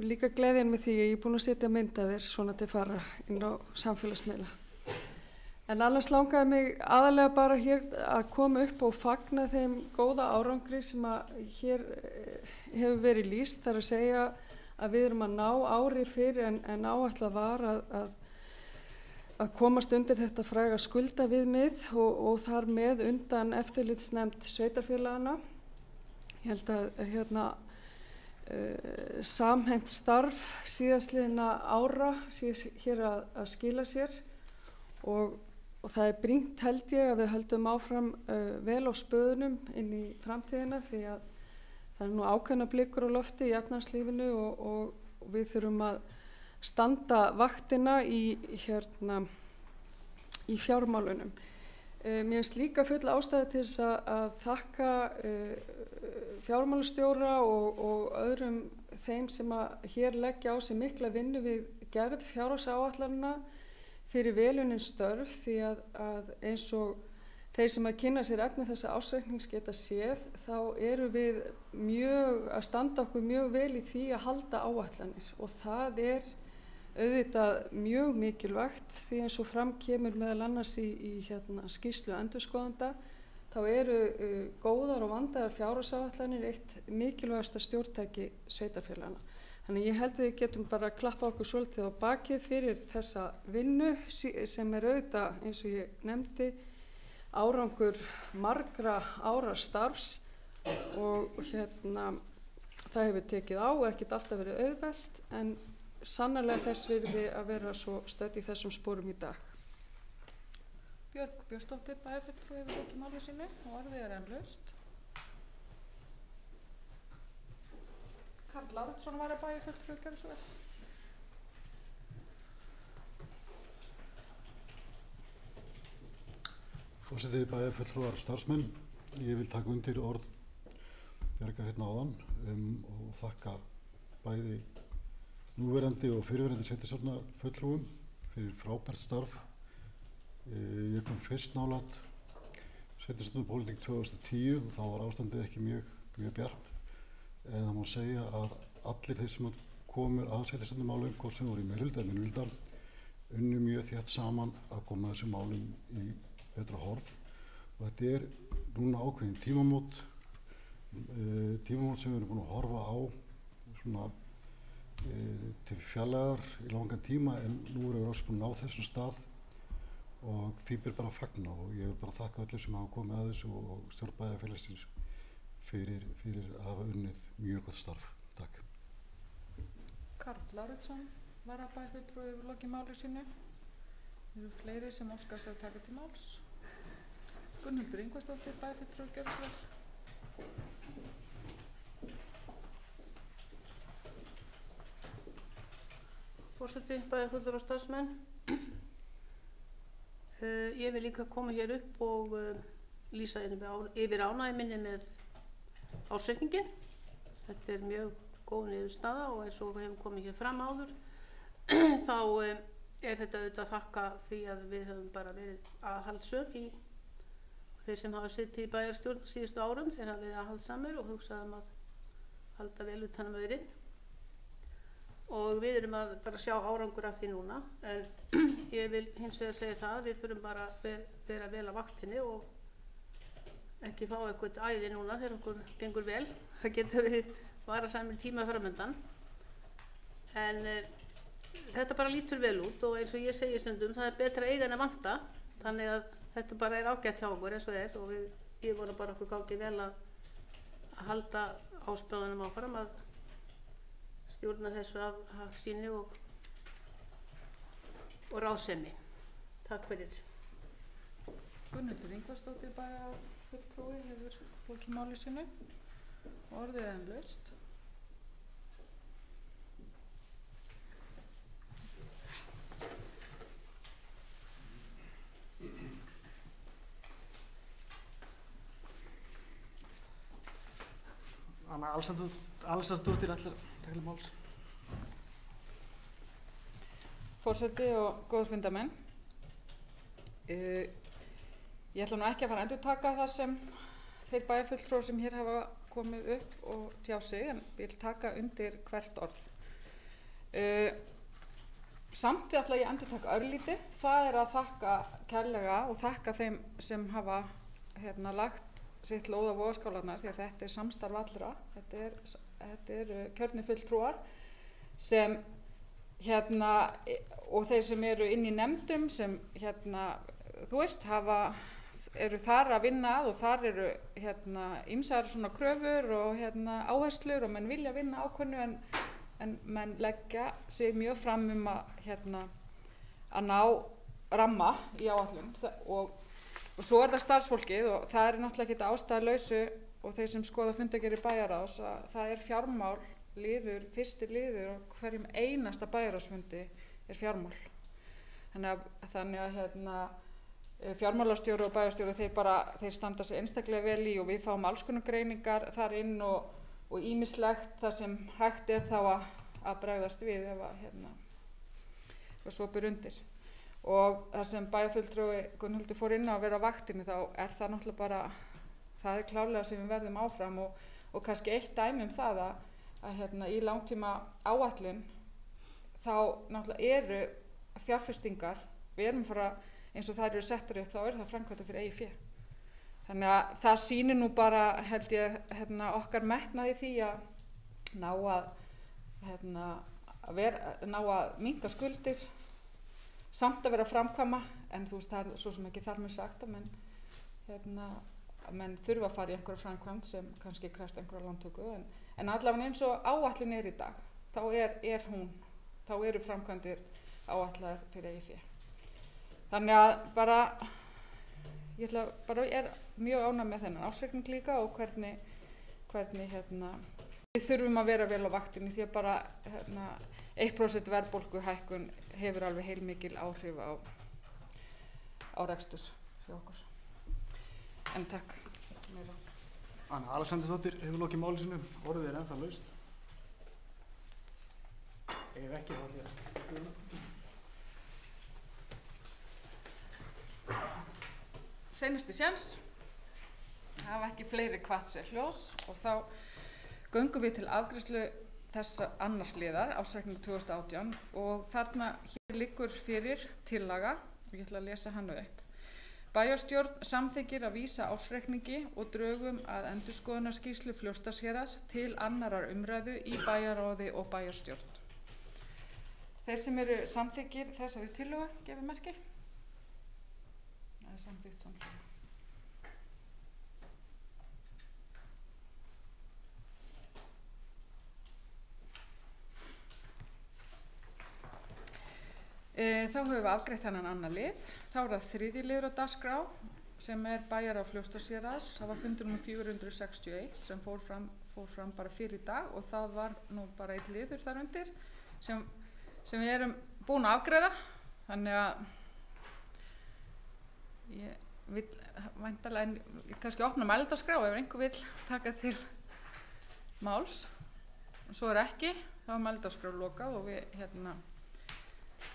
líka gleðjan með því að ég er búin að setja mynd af þér svona til fara inn á samfélagsmiðla. En annars langaði mig aðalega bara hér að koma upp og fagna þeim góða árangri sem að hér hefur verið lýst. Það er að segja að við erum að ná ári fyrir en áætlað var að komast undir þetta fræga skuldaviðmið og þar með undan eftirlitsnefnd sveitarfélagana. Ég held að samhent starf síðastliðna ára sé hér að skila sér og það er brýnt held ég að við höldum áfram vel á spöðunum inn í framtíðina því að það er nú ákveðna blikur á lofti í efnahagslífinu og við þurfum að standa vaktina í fjármálunum. Mér finnst líka full ástæða til þess að þakka fjármálastjóra og öðrum þeim sem að hér leggja á sig mikla vinnu við gerð fjárhagsáætlanna fyrir velunin störf því að eins og þeir sem að kynna sér efni þessa ársreiknings geta séð, þá eru við mjög að standa okkur mjög vel í því að halda áætlanir og það auðvitað mjög mikilvægt því eins og fram kemur meðal annars í skýrslu endurskoðanda, þá eru góðar og vandaðar fjárhagsáætlanir eitt mikilvægasta stjórntæki sveitarfélagana. Þannig ég held við getum bara að klappa okkur svolítið á bakið fyrir þessa vinnu sem auðvitað, eins og ég nefndi, árangur margra ára starfs og það hefur tekið á og ekkert alltaf verið auðvelt en sannarlega þess virði að vera svo stödd í þessum sporum í dag. Björg Björnsdóttir, bæjarfulltrúi hefur lokið máli sínu og orðið enn laust. Karl Lárensson var að bæjarfulltrúi, gjörðu svo vel. Forseti, bæjarfulltrúar, starfsmenn, ég vil taka undir orð Bjargar hérna áðan og þakka bæði núverandi og fyrrverandi sveitarstjórnarfulltrúum fyrir frábært starf. Ég kom fyrst nálægt sveitarstjórnarpólitík 2010 og þá var ástandið ekki mjög bjart. En það má segja að allir þeir sem komu að sveitarstjórnarmálum, hvort sem voru í meirihluta eða minnihluta, unnu mjög þétt saman að koma þessum málum í betra horf. Og þetta núna ákveðin tímamót sem við erum búin að horfa á svona til fjarlægar í langan tíma en nú erum við búin að ná þessum stað og því ber bara að fagna og ég vil bara þakka öllu sem hafa komið að þessu og stjórn bæjarfélagsins fyrir að hafa unnið mjög gott starf. Takk. Karl Lárensson var að bæjarfulltrúi hefur lokið máli sínu. Það eru fleiri sem óskast að taka til máls. Gunnhildur Ingvarsdóttir, bæjarfulltrúi, gjörðu svo vel. Forseti, bæjarfulltrúar og starfsmenn. Ég vil líka koma hér upp og lýsa yfir ánægju minni með ársreikninginn. Þetta mjög góð niðurstaða og eins og hefur komið hér fram áður þá þetta auðvitað að þakka því að við höfum bara verið aðhaldssöm í þeir sem hafa sitt í bæjarstjórn síðustu árum, þeir hafa verið aðhaldssamir og hugsað að halda vel utan um aurinn og við erum að bara sjá árangur af því núna en ég vil hins vegar segja það við þurfum bara að vera vel á vaktinni og ekki fá eitthvað æði núna þegar okkur gengur vel. Það getur verið varasamir tíma framöndan. En þetta bara lítur vel út og eins og ég segi stundum, það betra að eiga en að vanta. Þannig að þetta bara ágætt hjá okkur eins og og ég vona bara okkur gangi vel að halda áspjóðunum áfram að stjórna þessu af síni og ráðsemi. Takk fyrir. Gunnhildur Ingvarsdóttir, bæjarfulltrúi hefur lokið máli sínu og orðið enn laust. Anna Alsandóttir, allir takla máls. Forseti og góður fundarmenn. Ég ætla nú ekki að fara að endurtaka það sem þeir bæjarfulltrúar sem hér hafa komið upp og tjá sig, en ég vil taka undir hvert orð. Samt ætla ég að endurtaka örlítið. Það að þakka kærlega og þakka þeim sem hafa lagt sitt lóð á vogarskálarnar því að þetta samstarf allra. Þetta kjörnir fulltrúar sem og þeir sem eru inn í nefndum sem þú veist eru þar að vinna að og þar eru ýmsar svona kröfur og áherslur og menn vilja vinna ákveðnu en menn leggja sig mjög fram að ná ramma í áætlun og svo það starfsfólkið og það náttúrulega ekki ástæðulausu og þeir sem skoða fundargerðir bæjarráðs að það fjármál fyrsti liður og hverjum einasta bæjarráðsfundi fjármál. Þannig að fjármálastjóri og bæjarstjóri þeir standa sig einstaklega vel í og við fáum alls konar greiningar þar inn og ýmislegt þar sem hægt þá að bregðast við ef svo ber undir. og þar sem bæjarfulltrúi Gunnhildur fór inn á að vera á vaktinni þá það náttúrulega bara, það klárlega sem við verðum áfram og kannski eitt dæmi það að í langtíma áætlun þá náttúrulega eru fjárfestingar, við erum fara eins og þær eru settar upp, þá það framkvæmda fyrir eigið fé. Þannig að það sýnir nú bara, held ég, okkar metnaði því að ná að minnka skuldir, samt að vera að framkvæma, en þú veist, það svo sem ekki þar með sagt að menn þurfa að fara í einhverja framkvæmd sem kannski krefst einhverja lántöku, en allavega eins og áætlun í dag, þá eru framkvæmdir áætlaðar fyrir eigið fé. Þannig að bara, ég er mjög ánægð með þennan ársreikning líka og hvernig við þurfum að vera vel á vaktinni því að bara 1% verðbólguhækkun hefur alveg heilmikil áhrif á rekstur hjá okkur. En takk. Anna Alexandersdóttir hefur lokið máli sínu, orðið ennþá laust. Ef ekki, þá ætla ég að skipta. Seinasti séns, hafa ekki fleiri hvatt sér hljós og þá göngum við til afgreiðslu þessa annars liðar ársreikningur 2018 og þarna hér liggur fyrir tillaga og ég ætla að lesa hana upp. Bæjarstjórn samþykkir að vísa ársreikningi og drögum að endurskoðunarskýrslu Fljótsdalshéraðs til annarar umræðu í bæjarráði og bæjarstjórn. Þeir sem eru samþykkir þessari tillögu gefið merki. Það samþykkt samtliga. Þá höfum við afgreitt þennan annan lið. Þá það þriðji liður á dagskrá sem bæjarráð Fljótsdalshéraðs. Það var fundur nr. 461 sem fór fram bara fyrir í dag og það var nú bara einn liður þar undir sem við erum búin að afgreiða. Þannig að ég vil væntanlega kannski opna mælendaskrá ef einhver vill taka til máls. Svo ekki, þá mælendaskrá lokað og við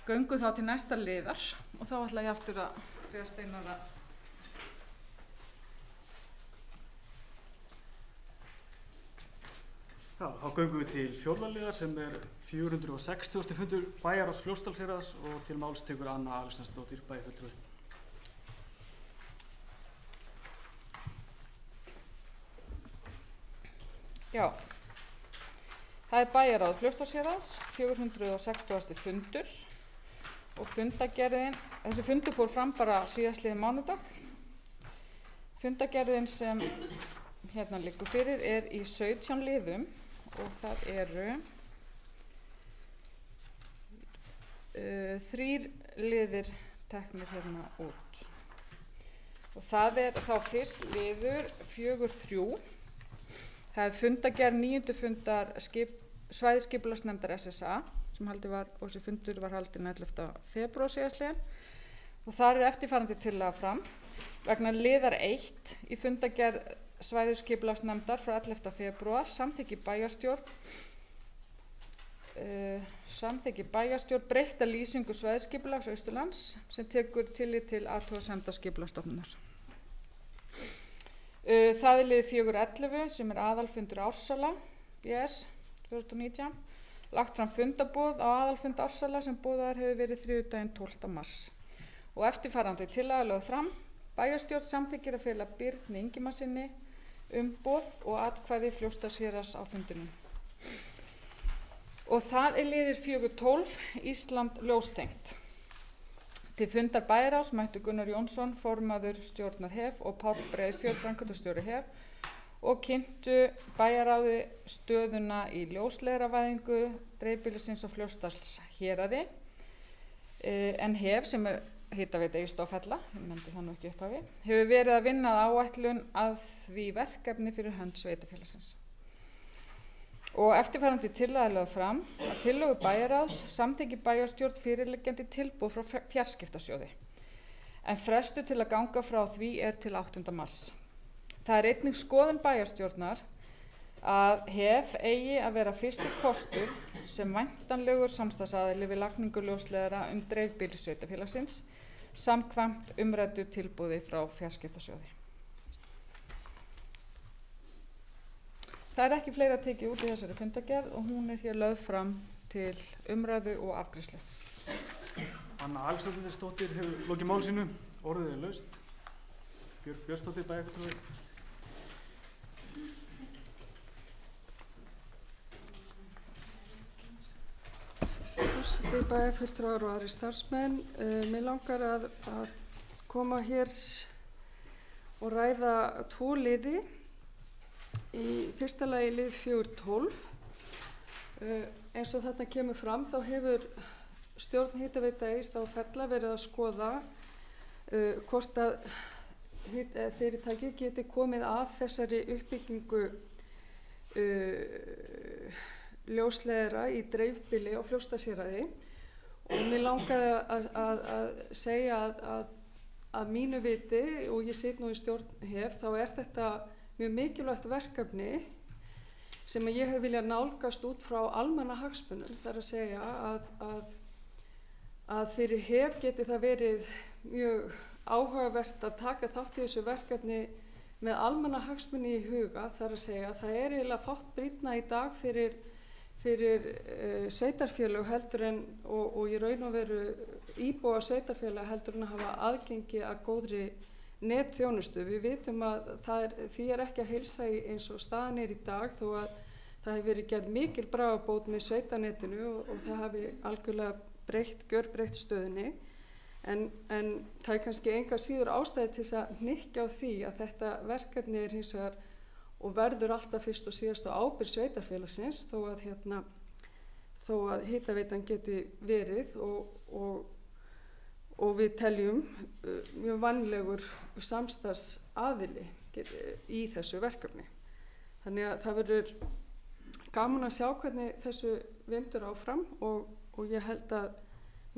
göngum þá til næsta liðar og þá ætla ég aftur að biðja Steinar að þá göngum við til fjórða liðar sem 460. fundur bæjarráðs Fljótsdalshéraðs og til máls tekur Anna Alexandersdóttir bæjarfulltrúi. Já, það bæjarráð Fljótsdalshéraðs, 460. fundur og fundagerðin, þessi fundur fór fram bara síðastliðinn mánudag. Fundagerðin sem hérna liggur fyrir í 17 liðum og það eru 3 liðir teknir hérna út. Og það þá fyrst liður 4.3. Það fundagerð 9. fundar svæðisskipulagsnefndar SSA sem haldið var, og þessi fundur var haldinn 11. febrúar síðastliðinn og þar eftirfarandi tillaga fram vegna liðar 1 í fundagerð svæðisskipulagsnefndar frá 11. febrúar samþykki bæjarstjórn breytta lýsingu svæðisskipulags Austurlands sem tekur tillit til athugasemda Skipulagsstofnunar. Það liður 4.11 sem aðalfundur árssala BS 2019. Lagt fram fundaboð á aðalfund árssala sem boðaður hefur verið þriðjudaginn 12. mars. Og eftirfarandi tillaga lögð fram. Bæjarstjórn samþykkir að fela Birni Ingimarssyni umboð og atkvæði Fljótsdalshéraðs á fundinum. Og það liður 4.12 Ísland ljóstengt. Til fundar bæjarráðs mættu Gunnar Jónsson, formaður stjórnar HEF og Páll Breiðfjörð, framkvæmdastjóri HEF og kynntu bæjarráði stöðuna í ljósleiðaravæðingu dreifbýlisins á Fljótsdalshéraði en HEF sem hitaveita Egilsstaðafella, ég nefndi það nú ekki upphafi, hefur verið að vinna að áætlun að því verkefni fyrir hönd sveitarfélagsins. Og eftirfarandi tillaga lögð fram að tillögu bæjarráðs samþykki bæjarstjórn fyrirliggjandi tilboð frá fjarskiptasjóði en frestur til að ganga frá því til 8. mars. Það einnig skoðun bæjarstjórnar að HEF eigi að vera fyrsti kostur sem væntanlegur samstarfsaðili við lagningu ljósleiðara dreifbýli sveitarfélagsins samkvæmt umræddu tilboði frá fjarskiptasjóði. Það er ekki fleira tekið út í þessari fundargerð og hún er hér lögð fram til umræðu og afgreiðslu. Anna Alexandersdóttir hefur lokið máli sínu, orðið er laust. Björg Björnsdóttir bæjarfulltrúi. Forseti, bæjarfulltrúar og aðrir starfsmenn, mig langar að koma hér og ræða 2 liði. Í fyrsta lagi lið 4.12. Eins og þarna kemur fram þá hefur stjórn Hitaveita Egilsstaða verið að skoða hvort að fyrirtæki geti komið að þessari uppbyggingu ljósleiðara í dreifbýli á Fljótsdalshéraði og mig langaði að segja að mínu viti, og ég sit nú í stjórn HEF, þá er þetta mjög mikilvægt verkefni sem ég hef viljað nálgast út frá almannahagsmunum. Það er að segja að fyrir HEF geti það verið mjög áhugavert að taka þátt í þessu verkefni með almannahagsmuni í huga. Það er að segja að það er eiginlega fátt brýnna í dag fyrir sveitarfélög heldur en og í raun og veru íbúa sveitarfélag heldur en að hafa aðgengi að góðri netþjónustu. Við vitum að því er ekki að heilsa eins og staðan er í dag þó að það hefur verið gerð mikil bragarbót með sveitarnetinu og það hafi algjörlega gjörbreytt stöðunni. En það er kannski enga síður ástæði til þess að hnykkja á því að þetta verkefni er hins vegar og verður alltaf fyrst og síðast á ábyrgð sveitarfélagsins þó að hitaveitan geti verið og við teljum mjög vanlegur samstarfsaðili í þessu verkefni. Þannig að það verður gaman að sjá hvernig þessu vindur áfram og ég held að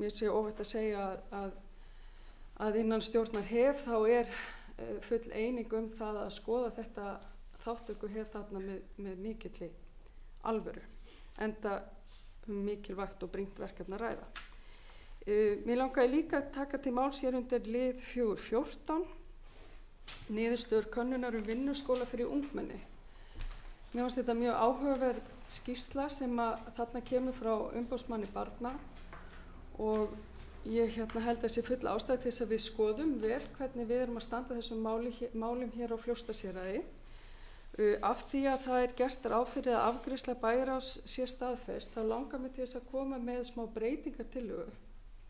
mér sé óvægt að segja að innan stjórnar HEF þá er full eining það að skoða þetta þáttöku HEF þarna með mikilli alvöru, enda mikilvægt og brýnt verkefni að ræða. Mér langaði líka að taka til máls hér undir lið 4.14, niðurstöður könnunar vinnuskóla fyrir ungmenni. Mér finnst þetta mjög áhugaverð skýrsla sem þarna kemur frá umboðsmanni barna og ég held að sé full ástæða til þess að við skoðum vel hvernig við erum að standa þessum málum hér á Fljótsdalshéraði. Af því að það er gert ráð fyrir að afgreiðsla bæjarráðs sé staðfest, þá langar mig til þess að koma með smá breytingartillögu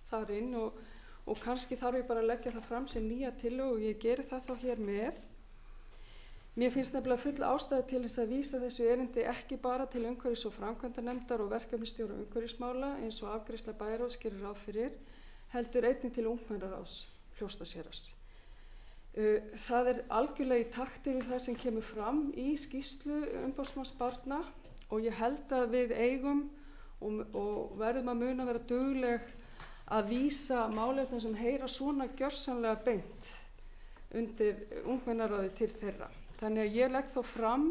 þar inn og kannski þarf ég bara að leggja það fram sem nýja tillögu og ég geri það þá hér með. Mér finnst nefnilega full ástæða til þess að vísa þessu erindi ekki bara til umhverfis- og framkvæmdanefndar og verkefnisstjóra umhverfismála eins og afgreiðsla bæjarráðs gerir ráð fyrir, heldur einnig til ungmennaráðs Fljótsdalshéraðs. Það er algjörlega í takti við það sem kemur fram í skýrslu umboðsmanns barna og ég held að við eigum og verðum að muna að vera dugleg að vísa málefnum sem heyra svona gjörsamlega beint undir ungmennaráði til þeirra. Þannig að ég legg þá fram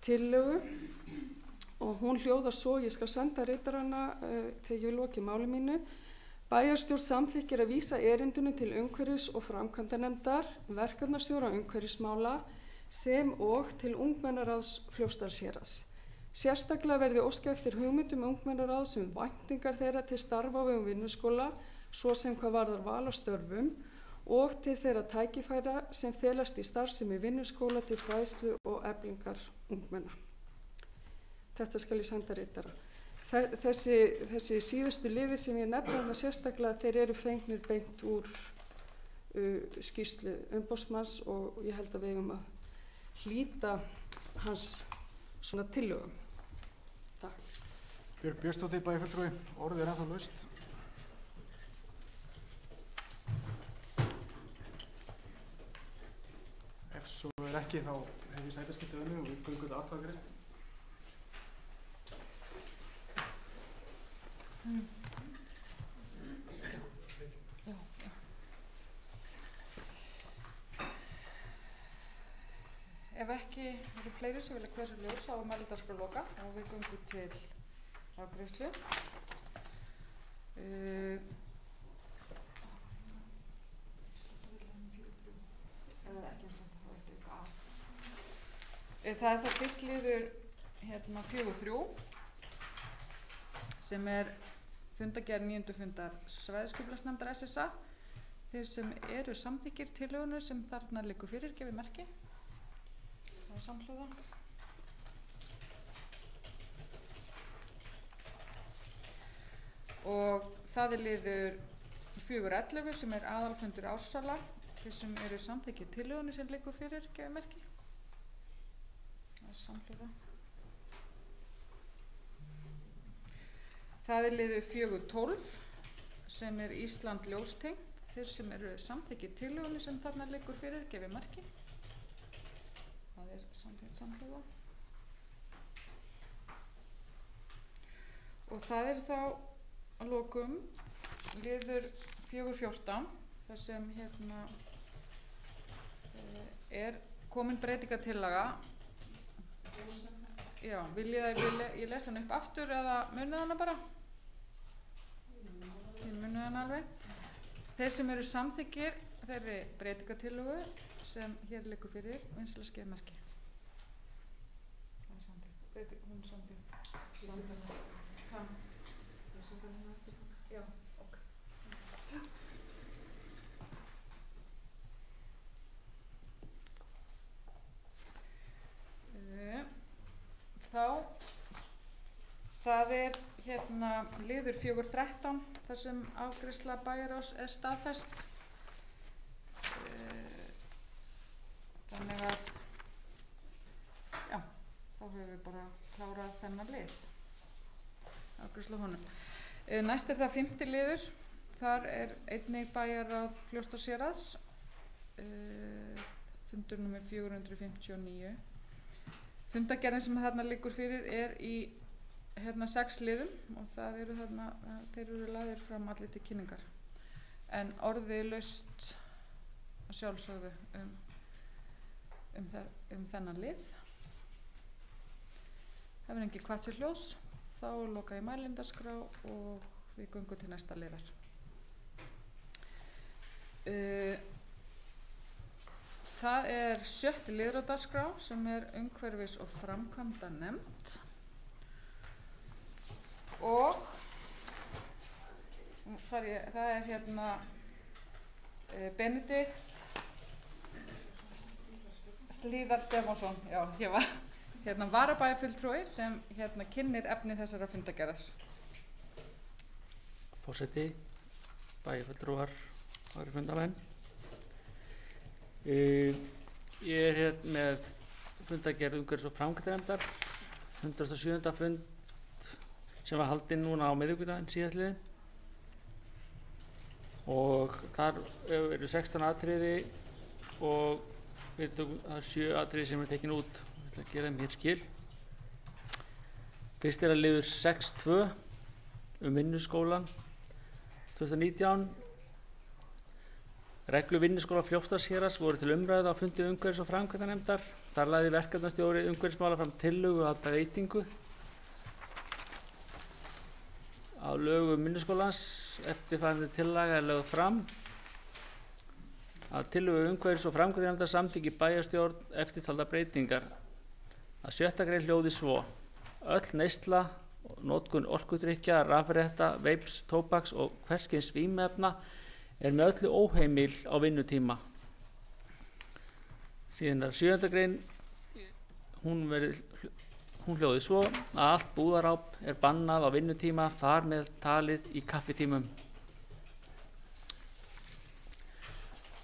tillögu og hún hljóðar svo, ég skal senda ritarana þegar ég loki máli mínu. Bæjarstjórn samþykkir að vísa erindunum til umhverfis- og framkvæmdanefndar, verkefnastjóra umhverfismála sem og til ungmennaráðs Fljótsdalshéraðs. Sérstaklega verði óskað eftir hugmyndum ungmennaráðs væntingar þeirra til starfa á vegum vinnuskóla, svo sem hvað varðar val á störfum og til þeirra tækifæra sem felast í starfsemi vinnuskóla til fræðslu og eflingar ungmenna. Þetta skal ég senda ritara. Þessi síðustu liðir sem ég nefna sérstaklega, þeir eru fengnir beint úr skýrslu umboðsmanns og ég held að við eigum að hlýta hans svona tillögum. Takk. Björg Björnsdóttir bæjarfulltrúi, orðið er ennþá laust. Ef svo er ekki þá hef ég sætaskiptið önnu og við göngum þetta atkvæðagreiðslu. ef ekki eru fleiri sem vilja kveða sér ljós þá er mælendaskrá loka og við göngum til afgreiðslu. Það er þá fyrst liður 4.3 sem er fundargerð 9. fundar svæðisskipulagsnefndar SSA. Þeir sem eru samþykkir tillögunni sem þarna liggur fyrir gefi merki. Það er samhljóða. Og það er liður 4.11 sem er aðalfundur ásala. Þeir sem eru samþykkir tillögunni sem liggur fyrir gefi merki. Það er samhljóða. Það er liður 4.12 sem er Ísland ljóstengt. Þeir sem eru samþykkir tillögunni sem þarna liggur fyrir gefi merki. Það er samþykkt samhljóða. Og það er þá að lokum liður 4.14 þar sem er komin breytingatillaga. Já, ég lesa hann upp aftur eða munið hana bara? Ég munið hana alveg. Þeir sem eru samþykkir þeirri breytingatillögu sem hér liggur fyrir vinsamlegast gefi merki. Það er samþykkt. Hún er samþykkt. Já, ok. Það er liður 4.13 þar sem afgreiðsla bæjarráðs er staðfest. Þannig að já, þá höfum við bara klárað þennan lið. Afgreiðsla honum. Næst er það 5. liður. Þar er einnig bæjarráð Fljótsdalshéraðs. Fundur númer 459. Fundargerðin sem þarna liggur fyrir er í 6 liðum og það eru þarna, þeir eru lagðir fram allir til kynningar. En orðið laust að sjálfsögðu um þennan lið. Það verður engin hvað sér ljós, þá loka ég mælendaskrá og við göngum til næsta liðar. Það er 7. liður á dagskrá sem er umhverfis- og framkvæmdanefnd. Og það er Benedikt Slíðar Stefánsson, já, ég var varabæjarfulltrúi sem kynnir efni þessara fundargerðar. Forseti, bæjarfulltrúar, aðrir fundarmenn. Ég er með fundargerð umhverfis- og framkvæmdanefndar, 107. fund sem var haldinn núna á miðvikudaginn síðastliðinn og þar eru 16 atriði og við tökum það 7 atriði sem er tekin út. Ég ætla að gera þeim hér skil. Fyrst er að liður 6.2 vinnuskólan 2019. Reglur vinnuskóla Fljótsdalshéraðs voru til umræðu á fundi umhverfis- og framkvæmdanefndar. Þar lagði verkefnastjóri umhverfismála fram tillögu að breytingu á lögum vinnuskólans. Eftirfarandi tillaga er lögð fram að tillögu umhverfis- og framkvæmdanefndar samþykki bæjarstjórn eftirtalda breytingar. Að 6. grein hljóði svo: öll neysla og notkun orkudrykkja, rafrétta, veips, tóbaks og hvers kyns vímuefna er með öllu óheimil á vinnutíma. Síðan er 7. grein, hún hljóði svo að allt búðaráp er bannað á vinnutíma, þar með talið í kaffitímum.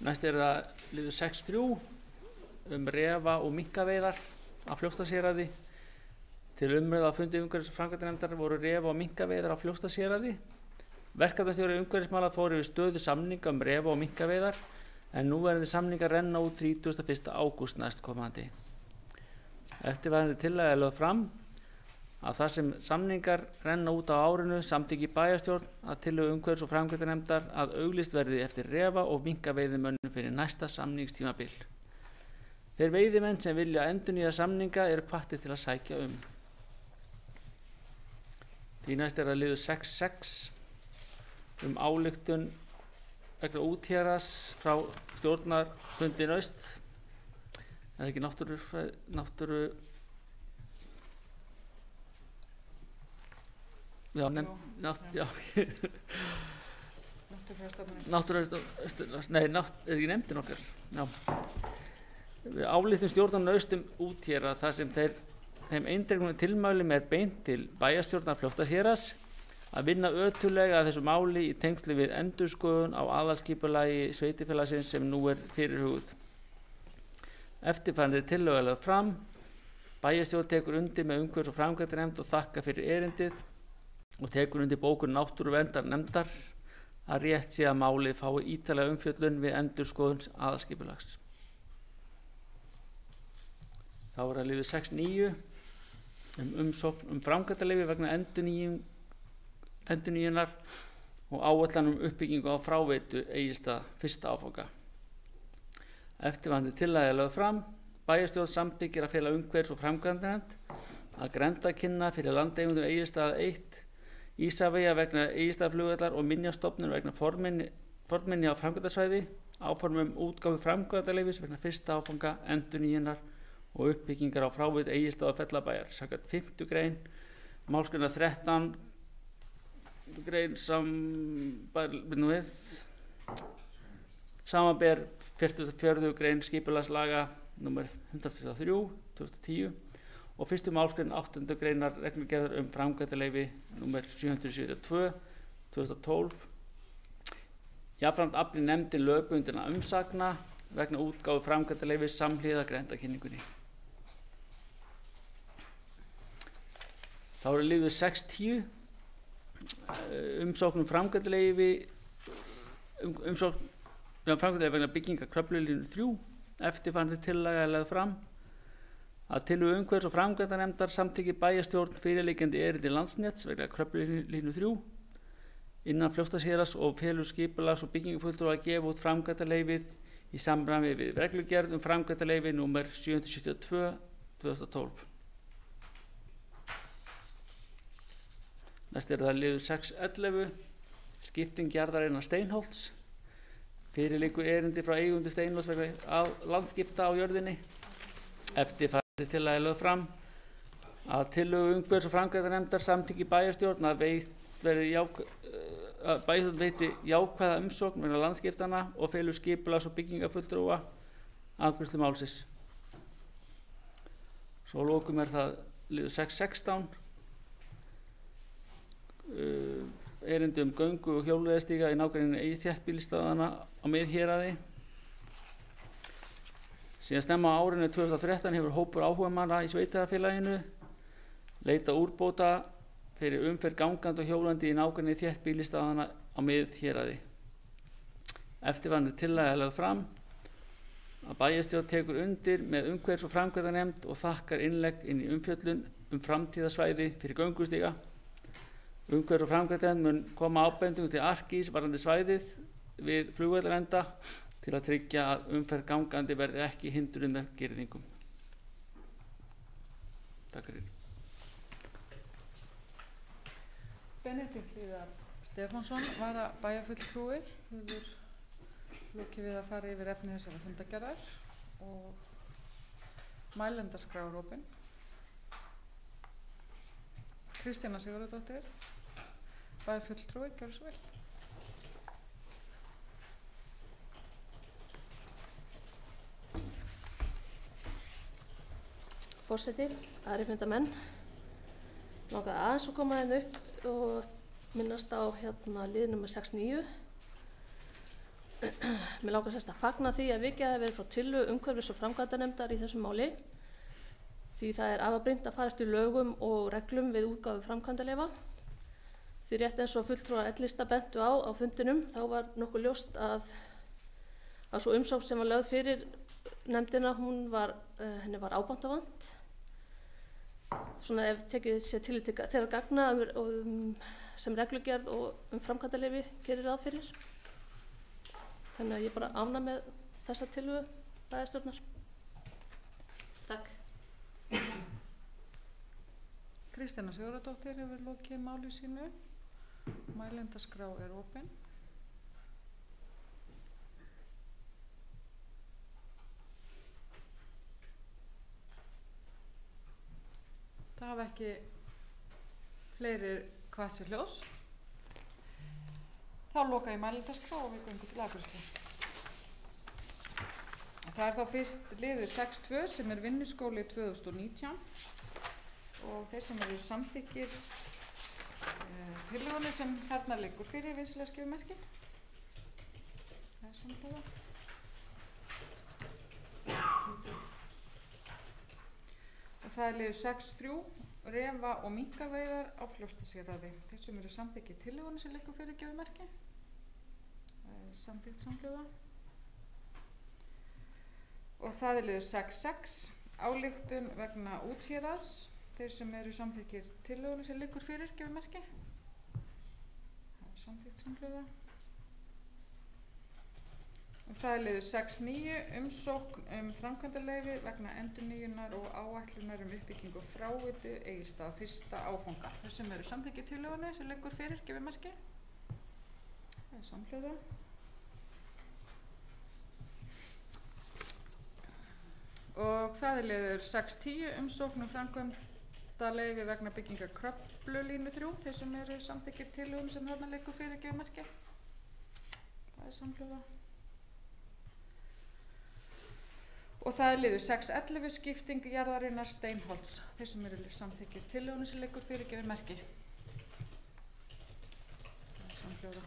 Næst er það liður 6.3 refa og minkaveiðar á Fljótsdalshéraði. Til umræðu á fundi umhverfis- og framkvæmdanefndar voru refa og minkaveiðar á Fljótsdalshéraði. Verkefnastjóri umhverfismála fór yfir stöðu samninga refa og minkaveiðar en núverandi samningar renna út 31. ágúst næstkomandi. Eftirfarandi tillaga er lögð fram að þar sem samningar renna út á árinu samþykki bæjarstjórn að tillögu umhverfis- og framkvæmdanefndar að auglýst verði eftir refa og minkaveiðimönnum fyrir næsta samningstímabil. Þeir veiðimenn sem vilja endurnýja samninga eru hvattir til að sækja um. Því næst er það liður 6.6 ályktun vegna úthéraðs frá stjórnarfundi Naust. Það er ekki náttúru já, er ekki nefndin okkar. Já. Ályktun stjórnar Naust úthérað þar sem þeim eindregnum tilmælum er beint til bæjarstjórnar Fljótsdalshéraðs að vinna ötullega að þessu máli í tengslu við endurskoðun á aðalskipulagi sveitarfélagsins sem nú er fyrirhuguð. Eftirfarandi tillögu er lögð fram. Bæjarstjórn tekur undir með umhverfis- og framkvæmdanefnd og þakka fyrir erindið og tekur undir bókun náttúruverndarnefndar að rétt sé að málið fái ítarlega umfjöllun við endurskoðun aðalskipulags. Þá er að liður 6.9 umsókn framkvæmdaleyfi vegna endurnýjunar og áætlan uppbyggingu á fráveitu Egilsstað fyrsta áfanga. Eftirfarandi tillaga er lögð fram. Bæjarstjórn samþykkir að fela umhverfis- og framkvæmdanefnd að grenndarkynna fyrir landeigendum Egilsstaða 1 Ísafeyja vegna Egilsstaðaflugvallar og minjastofnun vegna fornminja á framkvæmdasvæði, áformum útgáfu framkvæmdaleyfis vegna fyrsta áfanga endurnýjunar og uppbyggingar á fráveitu Egilsstaða og Fellabæjar samkvæmt 5. grein, málsgreinar 13 grein samanber 44. grein skipulagslaga nr. 133/2010 og 1. málsgrein 8. greinar reglugerðar framkvæmdaleyfi nr. 772/2012. Jafnframt afli nefndin lögbundinna umsagna vegna útgáfu framkvæmdaleyfis samhliða grenndarkynningunni. Þá er liður 6.10 umsókn framkvæmdaleyfi vegna byggingar Kröflulínu 3. Eftirfarandi tillaga er lögð fram að tillögu umhverfis- og framkvæmdanefndar samþykki bæjarstjórn fyrirliggjandi erindi Landsnets vegna Kröflulínu 3 innan Fljótsdalshéraðs og felur skipulags- og byggingarfulltrúa að gefa út framkvæmdaleyfið í samræmi við reglugerð framkvæmdaleyfi nr. 772/2012. Næst er það liður 6.11 skipting jarðar innan Steinholts. Fyrir liggur erindi frá eigendur Steinholts vegna landskipta á jörðinni. Eftirfarandi tillaga er lögð fram að tillögu umhverfis- og framkvæmdanefndar samþykki bæjarstjórn að bæjarstjórn veiti jákvæða umsókn vegna landskiptana og felur skipulags- og byggingarfulltrúa afgreiðslu málsins. Svo að lokum er það liður 6.16 erindi göngu- og hjólreiðastíga í nágrenni þéttbýlisstaðanna á miðhéraði. Síðan snemma á árinu 2013 hefur hópur áhugamanna í sveitarfélaginu leita úrbóta fyrir umferð gangandi og hjólandi í nágrenni þéttbýlisstaðanna á miðhéraði. Eftirfarandi tillaga er lögð fram að bæjarstjórn tekur undir með umhverfis- og framkvæmdanefnd og þakkar innlegg inn í umfjöllun framtíðasvæði fyrir göngustíga. Umhverfis- og framkvæmdanefnd mun koma ábendingum til Arkís varðandi svæðið við flugvallarenda til að tryggja að umferð gangandi verði ekki hindrun með girðingum. Takk fyrir. Benedikt Hlíðar Stefánsson bæjarfulltrúi hefur lokið við að fara yfir efni þessara fundargerðar og mælendaskrá er opin. Kristjana Sigurðardóttir bæjarfulltrúi, gjörðu svo vel. Forseti, aðrir fundarmenn, langaði aðeins að koma hérna upp og minnast á lið nr. 6.9. Mér langar sérst að fagna því að vikið hafi verið frá tillögu umhverfis- og framkvæmdanefndar í þessum máli, því það er afar brýnt að fara eftir lögum og reglum við útgáfu framkvæmdaleyfa. Því rétt eins og fulltrúar L-lista bentu á fundinum þá var nokkuð ljóst að svo umsókn sem var lögð fyrir nefndina, henni var ábótavant. Svona ef tekið sér tillit til þeirra gagna sem reglugerð og framkvæmdaleyfi gerir ráð fyrir. Þannig að ég bara ánægð með þessa tillögu bæjarstjórnar. Kristjana Sigurðardóttir hefur lokið máli sínu. Mælendaskrá er opin. Það hafa ekki fleiri kvart sér hljós. Þá loka ég mælendaskrá og við göngum til afgreiðslu. Það er þá fyrst liður 6.2 sem er vinnuskóli 2019 og þeir sem eru samþykkir tillögunni sem þarna liggur fyrir vinsilega skjöfumerki. Það er samhljóða. Og það er liður 6.3 refa og minkaveiðar á Fljótsdalshéraði. Þeir sem eru samþykkir tillögunni sem liggur fyrir skjöfumerki. Það er samþykkt samhljóða. Og það er liður 6.6 ályktun vegna úthéraðs. Þeir sem eru samþykkir tillögunni sem liggur fyrir skjöfumerki. Það er samþykkt samhljóða. Og það er liður 6.9 umsókn framkvæmdaleyfi vegna endurnýjunar og áætlunar uppbyggingu fráveitu Egilsstaða fyrsta áfanga. Þeir sem eru samþykkir tillögunni sem liggur fyrir skjöfumerki. Það er samhljóða. Og það er liður 6.10 umsókn framkvæmdaleyfi vegna byggingar Kröflulínu 3. Þeir sem eru samþykkir tillögunni sem þarna liggur fyrir skjöfumerki. Það er samhljóða. Og það er liður 6.11 skipting jarðarinnar Steinholts. Þeir sem eru samþykkir tillögunni sem liggur fyrir skjöfumerki. Það er samhljóða.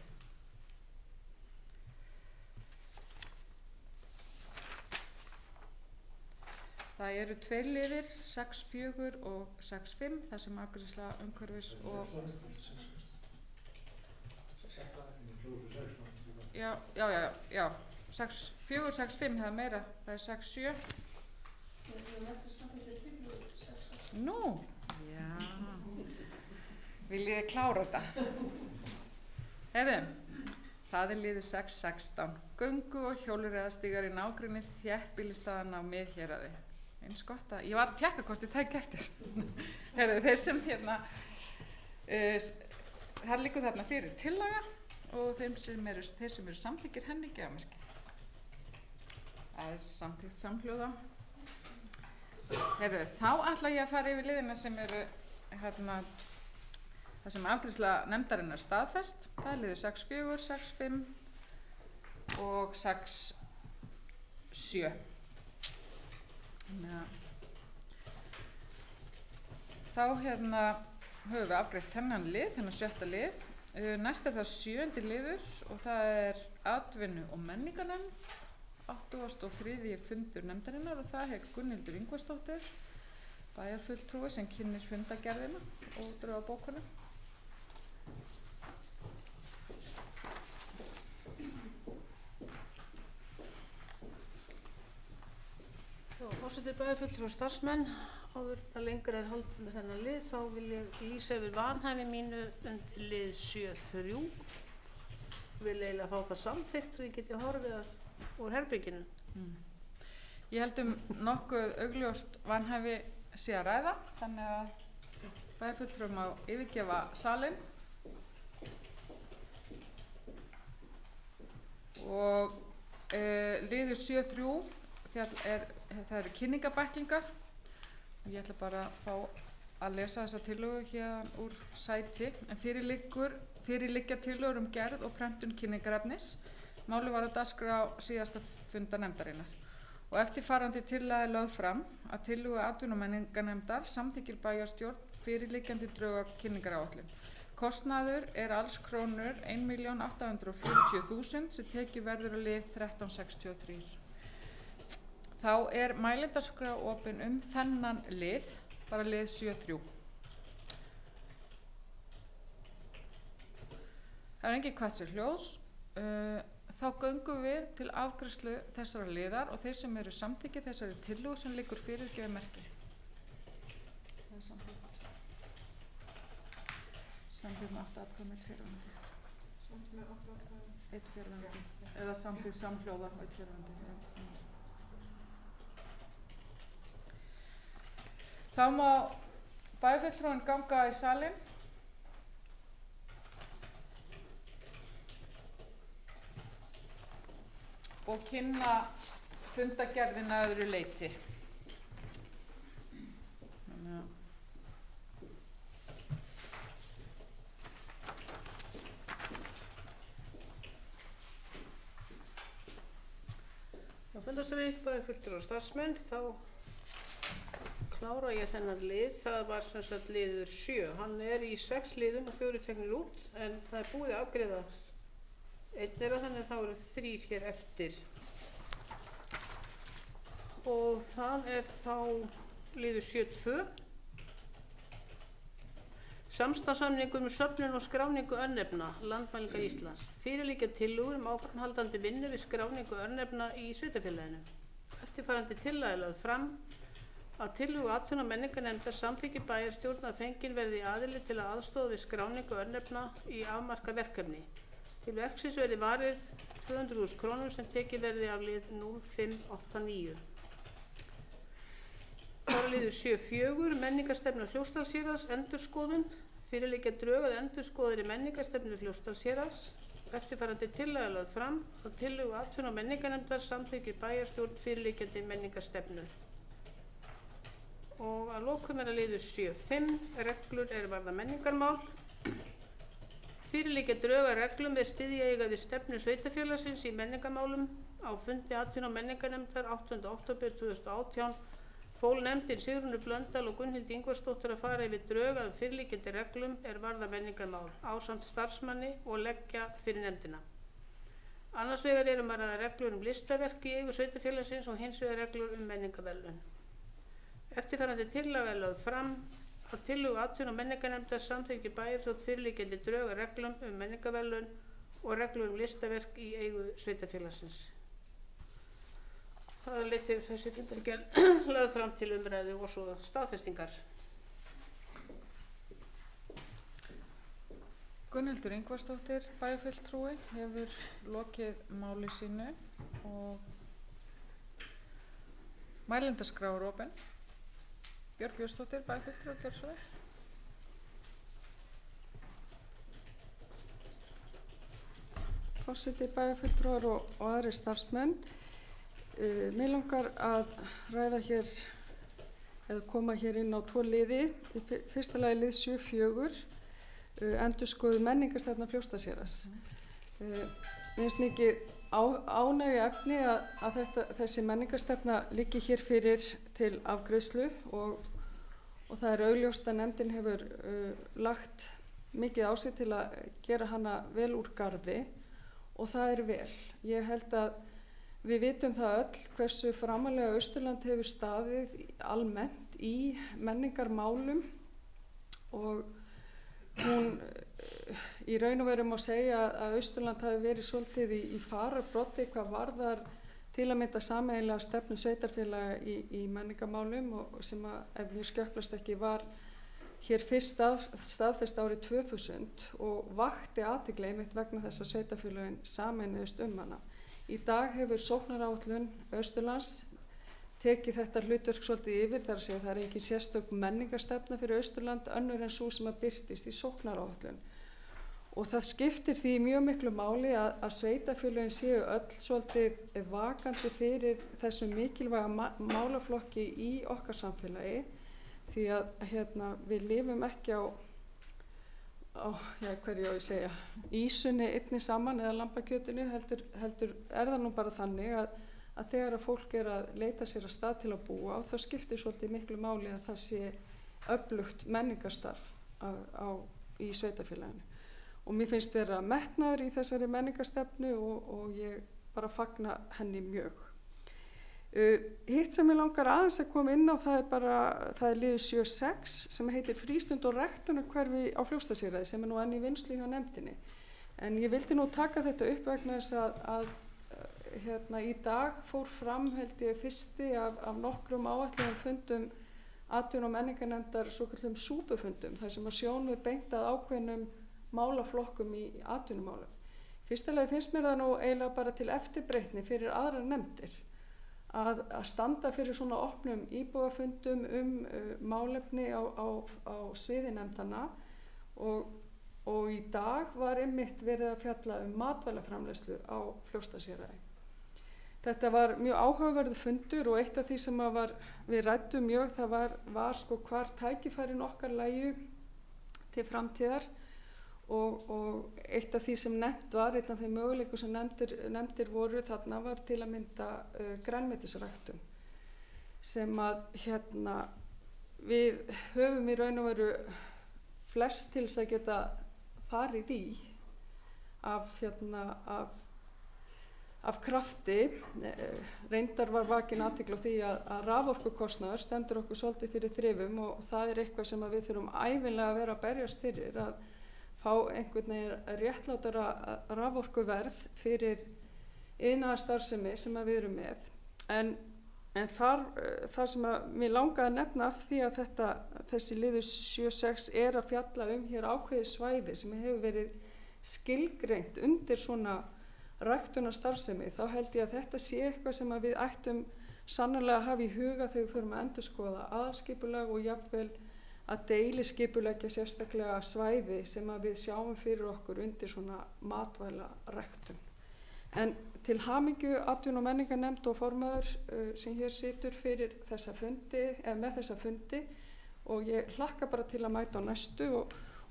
Það eru 2 liðir, 6.4 og 6.5, þar sem afgreiðsla umhverfis og... Já, 6.4, 6.5, það er meira, það er 6.7. Nú, já, viljið þið klára þetta? Heyrðu, það er liður 6.16, göngu og hjólreiðastígar í nágrenni þéttbýlisstaðanna á Miðhéraði. Eins gott að, ég var að tjekka hvort ég tæki eftir. Heyrðu, þeir sem hérna, það liggur þarna fyrir tillaga og þeir sem eru samþykkir henni skjöfumerki. Það er samþykkt samhljóða. Heyrðu, þá ætla ég að fara yfir liðina sem eru hérna, það sem afgreiðsla nefndarinnar staðfest. Það er liður 6.4, 6.5 og 6.7. Þá hérna höfum við afgreitt þennan lið, þennan 7. lið. Næst er það 7. liður og það er atvinnu- og menningarnefnd, 83. fundur nefndarinnar og það er Gunnhildur Ingvarsdóttir, bæjarfulltrúi sem kynnir fundagerðina og drög á bókuna. Forseti bæjarfulltrúi og starfsmenn, áður að lengra er haldið með þennan lið, þá vil ég lýsa yfir vanhæfi mínu undir lið 7.3. Vil eiginlega fá það samþykkt svo ég geti horfið úr herbygginu. Ég held nokkuð augljóst vanhæfi sé að ræða, þannig að bæjarfulltrúi má yfirgefa salinn. Og liður 7.3 það eru kynningabæklingar og ég ætla bara að fá að lesa þessa tillögu hér úr sæti en fyrir liggja tillögur gerð og prentun kynningarefnis. Málið var á dagskrá síðasta funda nefndarinnar og eftirfarandi tillaga er lögð fram að tillögu atvinnu- og menningarnefndar samþykkir bæjarstjórn fyrirliggjandi drög að kynningaráætlun. Kostnaður er alls krónur 1.840.000 sem tekið verður að lið 1363. Þá er mælendaskrá opin þennan lið, bara lið 7.3. Það er engin kvart sér hljós. Þá göngum við til afgreiðslu þessara liðar og þeir sem eru samþykkir þessari tillögu sem liggur fyrir skjöfumerki. Það er samþykkt. Samþykkt með 8 atkvæði með 1 fjarverandi. Samþykkt með 8 atkvæði. 1 fjarverandi. Eða samþykkt samhljóða og 1 fjarverandi. Þá má Bæjarfulltrúinn ganga í salinn. Og kynna fundagerðina að öðru leyti. Á fundastöðu bæjarfulltrúar og starfsmenn þá klára ég þennan lið. Það var sem sagt liður 7. Hann er í 6 liðum og 4 teknir út en það er búið að afgreiða einn þeirra þannig að þá eru 3 hér eftir. Og það er þá liður 7.2. Samstarfssamningur um söfnun og skráningu örnefna Landmælingar Íslands. Fyrirliggja tillögur um áframhaldandi vinnu við skráningu örnefna í sveitarfélaginu. Eftirfarandi tillaga er lögð fram að tillögu atvinnu- og menningarnefndar samþykki bæjarstjórn að fengin verði aðili til að aðstoða við skráningu örnefna í afmarkað verkefni. Til verksins verði varið 200.000 krónur sem tekið verði af lið 0589. Það er liður 7.4. Menningarstefna Fljótsdalshéraðs endurskoðun. Fyrirliggja drög að endurskoðaðri menningarstefnu Fljótsdalshéraðs. Eftirfarandi tillaga er lögð fram að tillögu atvinnu- og menningarnefndar samþykkir bæjarstjórn fyrirliggjandi menningarstefnu. Og að lokum er að liður 7.5. Reglur er varða menningarmál. Fyrirliggja drög að reglum við styðja eiga við stefnu sveitarfélagsins í menningarmálum. Á fundi atvinnu- og menningarnefndar 8. október 2018 fól nefndin Sigrúnu Blöndal og Gunnhildi Ingvarsdóttur að fara yfir drög að fyrirliggjandi reglum er varða menningarmál ásamt starfsmanni og leggja fyrir nefndina. Annars vegar er að ræða reglur um listaverk í eigu sveitarfélagsins og hins vegar reglur um menningarverðlaun. Eftirfarandi tillaga er lögð fram að tillögu atvinnu- og menningarnefndar samþykkir bæjarstjórn fyrirliggjandi drög að reglum um menningarverðlaun og reglur um listaverk í eigu sveitarfélagsins. Það er litið þessi fundargerð lögð fram til umræðu og svo staðfestingar. Gunnhildur Ingvarsdóttir, bæjarfulltrúi, hefur lokið máli sínu og mælendaskrá er opin. Björg Björnsdóttir, bæjarfulltrúi, gjör svo vel. Forseti, bæjarfulltrúar og aðrir starfsmenn. Mig langar að ræða hér eða koma hér inn á 2 liði. Í fyrsta lagi lið 7.4. Endurskoðuð menningarstefna Fljótsdalshéraðs. Mér finnst mikið ánægju efni að þessi menningarstefna liggi hér fyrir til afgreiðslu og það er augljóst að nefndin hefur lagt mikið á sig til að gera hana vel úr garði og það er vel. Ég held að við vitum það öll hversu framarlega Austurland hefur staðið almennt í menningarmálum og hún í raun og veru má segja að Austurland hafi verið svolítið í fararbroddi hvað varðar til að mynda sameiginlega stefnu sveitarfélaga í menningarmálum og sem að ef ég skjöplast ekki var hér fyrst staðfest árið 2000 og vakti athygli einmitt vegna þess að sveitarfélögin sameinuðust hana. Í dag hefur sóknaráætlun Austurlands tekið þetta hlutverk svolítið yfir, þar að segja það er engin sérstök menningarstefna fyrir Austurland önnur en svo sem að birtist í sóknaráætlun. Og það skiptir því mjög miklu máli að sveitarfélögin séu öll svolítið vakandi fyrir þessum mikilvæga málaflokki í okkar samfélagi því að við lifum ekki á hverju á ég segja, ísunni einni saman eða lambakjötinu heldur er það nú bara þannig að þegar að fólk er að leita sér að stað til að búa og þá skiptir svolítið miklu máli að það sé öflugt menningarstarf í sveitarfélaginu. Og mér finnst vera metnaður í þessari menningarstefnu og ég bara fagna henni mjög. Hitt sem ég langar aðeins að koma inn á það er liður 7.6 sem heitir frístund og ræktunarhverfi á Fljótsdalshéraði sem er nú enn í vinnslu hjá nefndinni. En ég vildi nú taka þetta upp vegna þess að í dag fór fram held ég fyrsti af nokkrum áætluðum fundum atvinnu- og menningarnefndar svokallum súpufundum þar sem að sjón við beint að ákveðnum málaflokkum í atvinnumálum. Fyrsta lagi finnst mér það nú eiginlega bara til eftirbreytni fyrir aðrar nefndir að standa fyrir svona opnum íbúafundum málefni á sviði nefndana og í dag var einmitt verið að fjalla matvælaframleiðslu á Fljótsdalshéraði. Þetta var mjög áhugaverður fundur og eitt af því sem við ræddum mjög það var sko hvar tækifærin okkar lægju til framtíðar og eitt af því sem nefnt var, einn af þeim möguleikum sem nefndir voru þarna var til að mynda grænmetisræktun sem að við höfum í raun og veru flest til þess að geta farið í af krafti. Reyndar var vakin athygli á því að raforkukostnaður stendur okkur svolítið fyrir þrifum og það er eitthvað sem við þurfum ævinlega að vera að berjast fyrir að fá einhvern veginn réttlátara raforkuverð fyrir iðnaðarstarfsemi sem við erum með. En þar sem mér langaði að nefna af því að þessi liður 7.6 er að fjalla hér ákveðið svæði sem hefur verið skilgreint undir svona ræktunarstarfsemi, þá held ég að þetta sé eitthvað sem við ættum sannarlega að hafa í huga þegar við förum að endurskoða aðalskipulag og jafnvel að deiliskipuleggja sérstaklega svæði sem við sjáum fyrir okkur undir svona matvælaræktun. En til hamingju atvinnu- og menningarnefnd og formaður sem hér situr fyrir með þessa fundi og ég hlakka bara til að mæta á næstu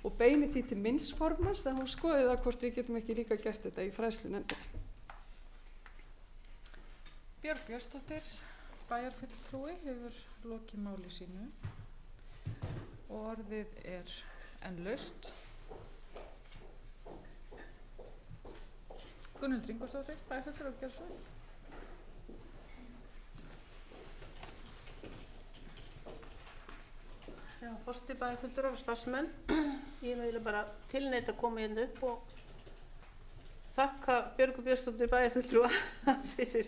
og beini því til minns formans að hún skoði það hvort við getum ekki líka gert þetta í fræðslunefndinni. Björg Björnsdóttir, bæjarfulltrúi, hefur lokið máli sínu og orðið er enn laust. Gunnhildur Ingvarsdóttir, bæjarfulltrúi, gjörðu svo vel. Já, forseti, bæjarfulltrúar og starfsmenn. Ég vil bara tilneita að koma hérna upp og þakka Björgu Björnsdóttur bæjarfulltrúa fyrir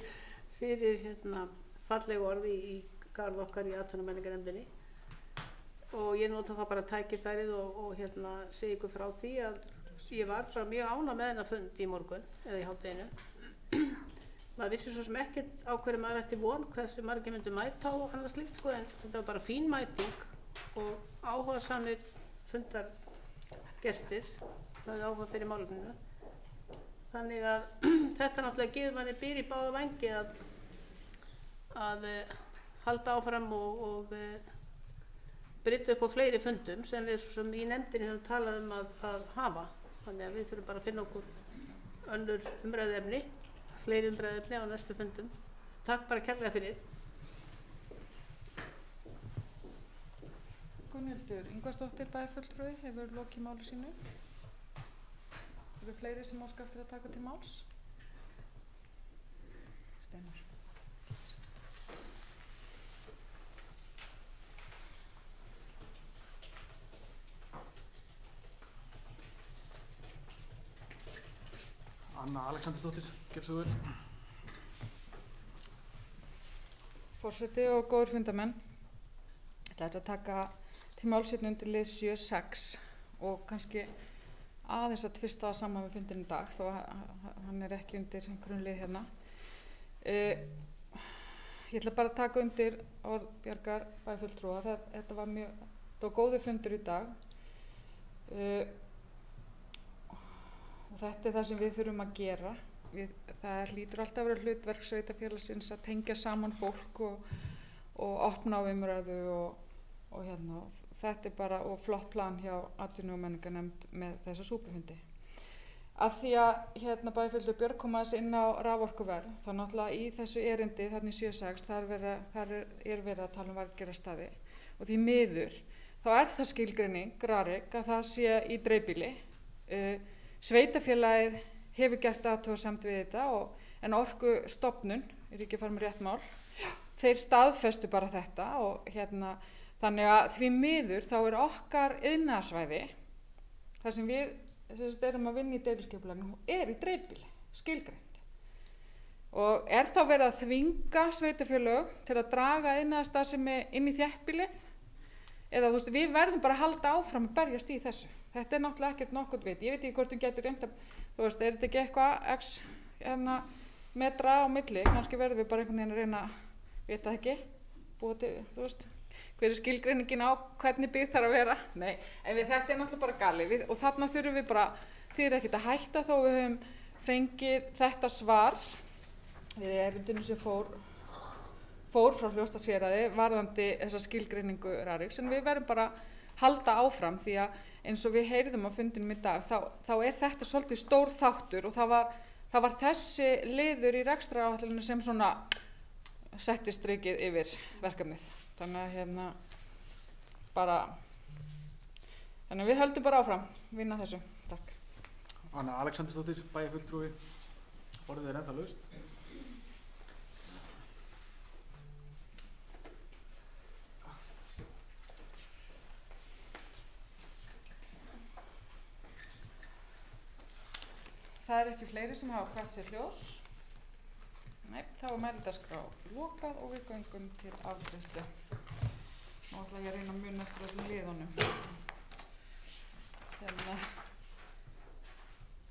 fallegu orði í garð okkar í atvinnu- og menningarnefndinni. Og ég nota það bara tækifærið og segi ykkur frá því að ég var bara mjög ánægð með þennan fund í morgun eða í hádeginu. Maður vissi svo sem ekkert á hverju maður ætti von, hversu margir myndu mæta og annað slíkt sko, en þetta var bara fín mæting og áhugasamir fundargestir, það er áhuga fyrir málefninu. Þannig að þetta náttúrulega gefur manni byr í báða vængi að halda áfram og breyta upp á fleiri fundum sem við svo sem í nefndinni höfum talað um að hafa. Þannig að við þurfum bara að finna okkur önnur umræðuefni, fleiri umræðuefni á næstu fundum. Takk bara kærlega fyrir. Gunnhildur Ingvarsdóttir, bæjarfulltrúi, hefur lokið máli sínu. Eru fleiri sem óska eftir að taka til máls? Steinar. Anna Alexandersdóttir, gjörðu svo vel. Forseti og góður fundamenn, ég ætla að taka til málsinn undir lið 7.6 og kannski aðeins að tvista það saman með fundin í dag þó að hann er ekki undir einhverjum lið hérna. Ég ætla bara að taka undir orð Bjargar bæjarfulltrúa. Þetta var góður fundur í dag og þetta er það sem við þurfum að gera. Það hlýtur alltaf að vera hlutverk sveitarfélagsins að tengja saman fólk og opna á umræðu og þetta er bara flott plan hjá atvinnu- og menningarnefnd með þessa súpufundi. Að því að bæjarfulltrúi Björg kom aðeins inn á raforkuverð, þá náttúrulega í þessu erindi þarna í 7.6 þar er verið að tala um vargerðarstaði og því miður þá er það skilgreining RARIK að það sé í dreifbýli. Sveitarfélagið hefur gert athugasemd við þetta en Orkustofnun, er ekki að fara með rétt mál, þeir staðfestu bara þetta og þannig að því miður þá er okkar iðnaðarsvæði, þar sem við erum að vinna í deiliskipulaginu, er í dreifbýli, skilgreint. Og er þá verið að þvinga sveitarfélög til að draga iðnaðarstarfsemi inn í þéttbýlið? Eða við verðum bara að halda áfram að berjast í þessu. Þetta er náttúrulega ekkert nokkurt vit. Ég veit ekki hvort getur reynt að, er þetta ekki eitthvað metra á milli, kannski verðum við bara einhvern veginn að reyna, vita ekki, búa til, þú veist, hver skilgreiningin á hvernig byggð þarf að vera, nei, en þetta náttúrulega bara galið og þarna þurfum við bara, þið ekkert að hætta þó við höfum fengið þetta svar við erindinu sem fór frá Fljótsdalshéraði varðandi þessa skilgreiningu Rariks, en við verðum bara halda áfram því að eins og við heyrðum á fundinum í dag, þá þetta svolítið stór þáttur og það var þessi liður í rekstraráætlunum sem svona setti strikið yfir verkefnið. Þannig að þannig að við höldum bara áfram, vinna þessu. Takk. Anna Alexandersdóttir, bæjarfulltrúi, orðið ennþá laust. Það ekki fleiri sem hafa kvætt sér hljós. Nei, þá mælendaskrá lokað og við göngum til afgreiðslu. Nú ætla ég að reyna að muna eftir öllum liðunum.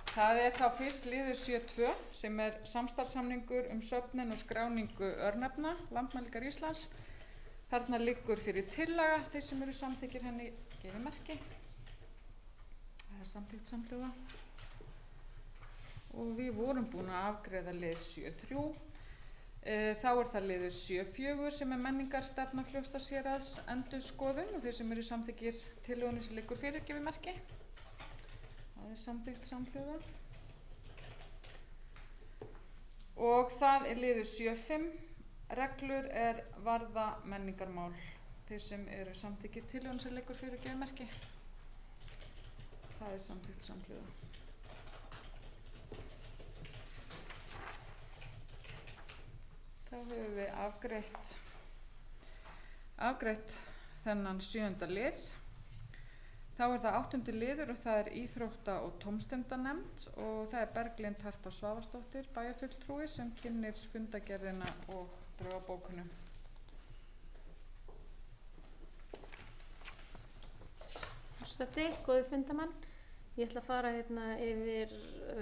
Það þá fyrst liður 7.2 sem samstarfssamningur söfnun og skráningu örnefna, Landmælingar Íslands. Þarna liggur fyrir tillaga, þeir sem eru samþykkir henni gefið merki. Það samþykkt samhljóða. Og við vorum búin að afgreiða lið 7.3. Þá það liður 7.4 sem menningarstefna Fljótsdalshéraðs endurskoðun og þeir sem eru samþykkir tillögunni sem liggur fyrir gefið merki. Það samþykkt samhljóða. Og það liður 7.5. Reglur varða menningarmál. Þeir sem eru samþykkir tillögunni sem liggur fyrir gefið merki. Það samþykkt samhljóða. Þá höfum við afgreitt þennan 7. lið. Þá það 8. liður og það íþrótta- og tómstundanefnd og það Berglind Harpa Svavarsdóttir, bæjarfulltrúi sem kynnir fundargerðina og drög að bókunum. Forseti, góðir fundarmenn. Ég ætla að fara yfir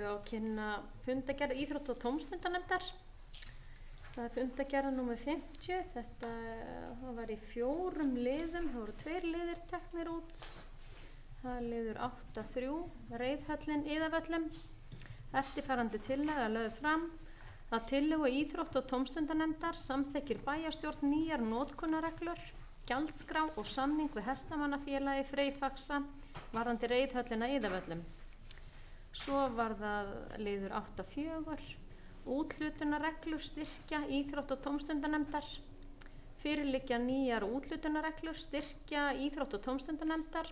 að kynna fundargerð íþrótta- og tómstundanefndar. Það fundargerð númer 50, það var í 4 liðum, það voru 2 liðir teknir út. Það liður 8.3, reiðhöllin Iðavöllum. Eftirfarandi tillaga lögð fram að tillögu íþrótta- og tómstundanefndar samþykkir bæjarstjórn nýjar notkunarreglur, gjaldskrá og samning við hestamannafélagi Freyfaxa varðandi reiðhöllina Iðavöllum. Svo var það liður 8.4. Úthlutunarreglur styrkja íþrótta- og tómstundanefndar. Fyrirliggja nýjar úthlutunarreglur styrkja íþrótta- og tómstundanefndar.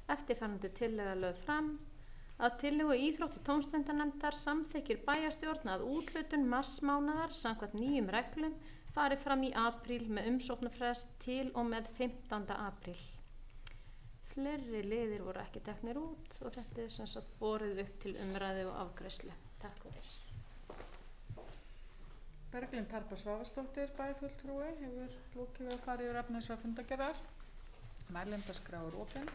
Eftirfarandi tillaga lögð fram að tillögu íþrótta- og tómstundanefndar samþykkir bæjarstjórn að úthlutun marsmánaðar samkvæmt nýjum reglum fari fram í apríl með umsóknarfrest til og með 15. apríl. Fleiri liðir voru ekki teknir út og þetta sem sagt borið upp til umræðu og afgreiðslu. Takk fyrir. Berglind Harpa Svavarsdóttir, bæjarfulltrúi, hefur lokið við að fara yfir efni þessara fundargerðar. Mælendaskrá opin.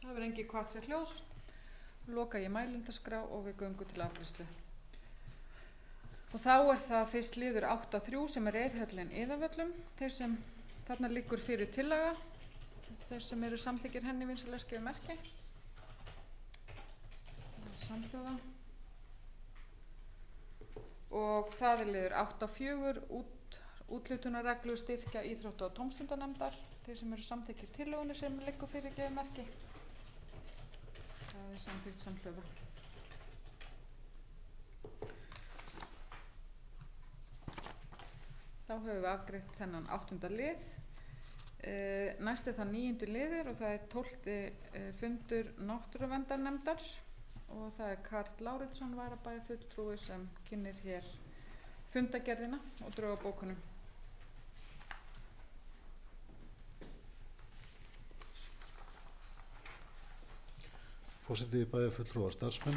Það hefur engin kvatt sér hljós. Loka ég mælendaskrá og við göngum til afgreiðslu. Og þá það fyrst liður 8.3 sem reiðhöllin Iðavöllum. Þeir sem þarna liggur fyrir tillaga. Þeir sem eru samþykkir henni vinsamlega skefið merki. Samhljóða. Og það liður 8.4 úthlutunarreglur styrkja íþrótta- og tómstundanefndar. Þeir sem eru samþykkir tillögunni sem liggur fyrir gefið merki. Það samþykkt samhljóða. Þá höfum við afgreitt þennan 8. lið. Næst það 9. liður og það 12. fundur náttúruverndarnefndar og það Karl Láritsson varabæjarfulltrúi sem kynnir hér fundargerðina og drög að bókunum. Forseti bæjarfulltrúar starfsmenn.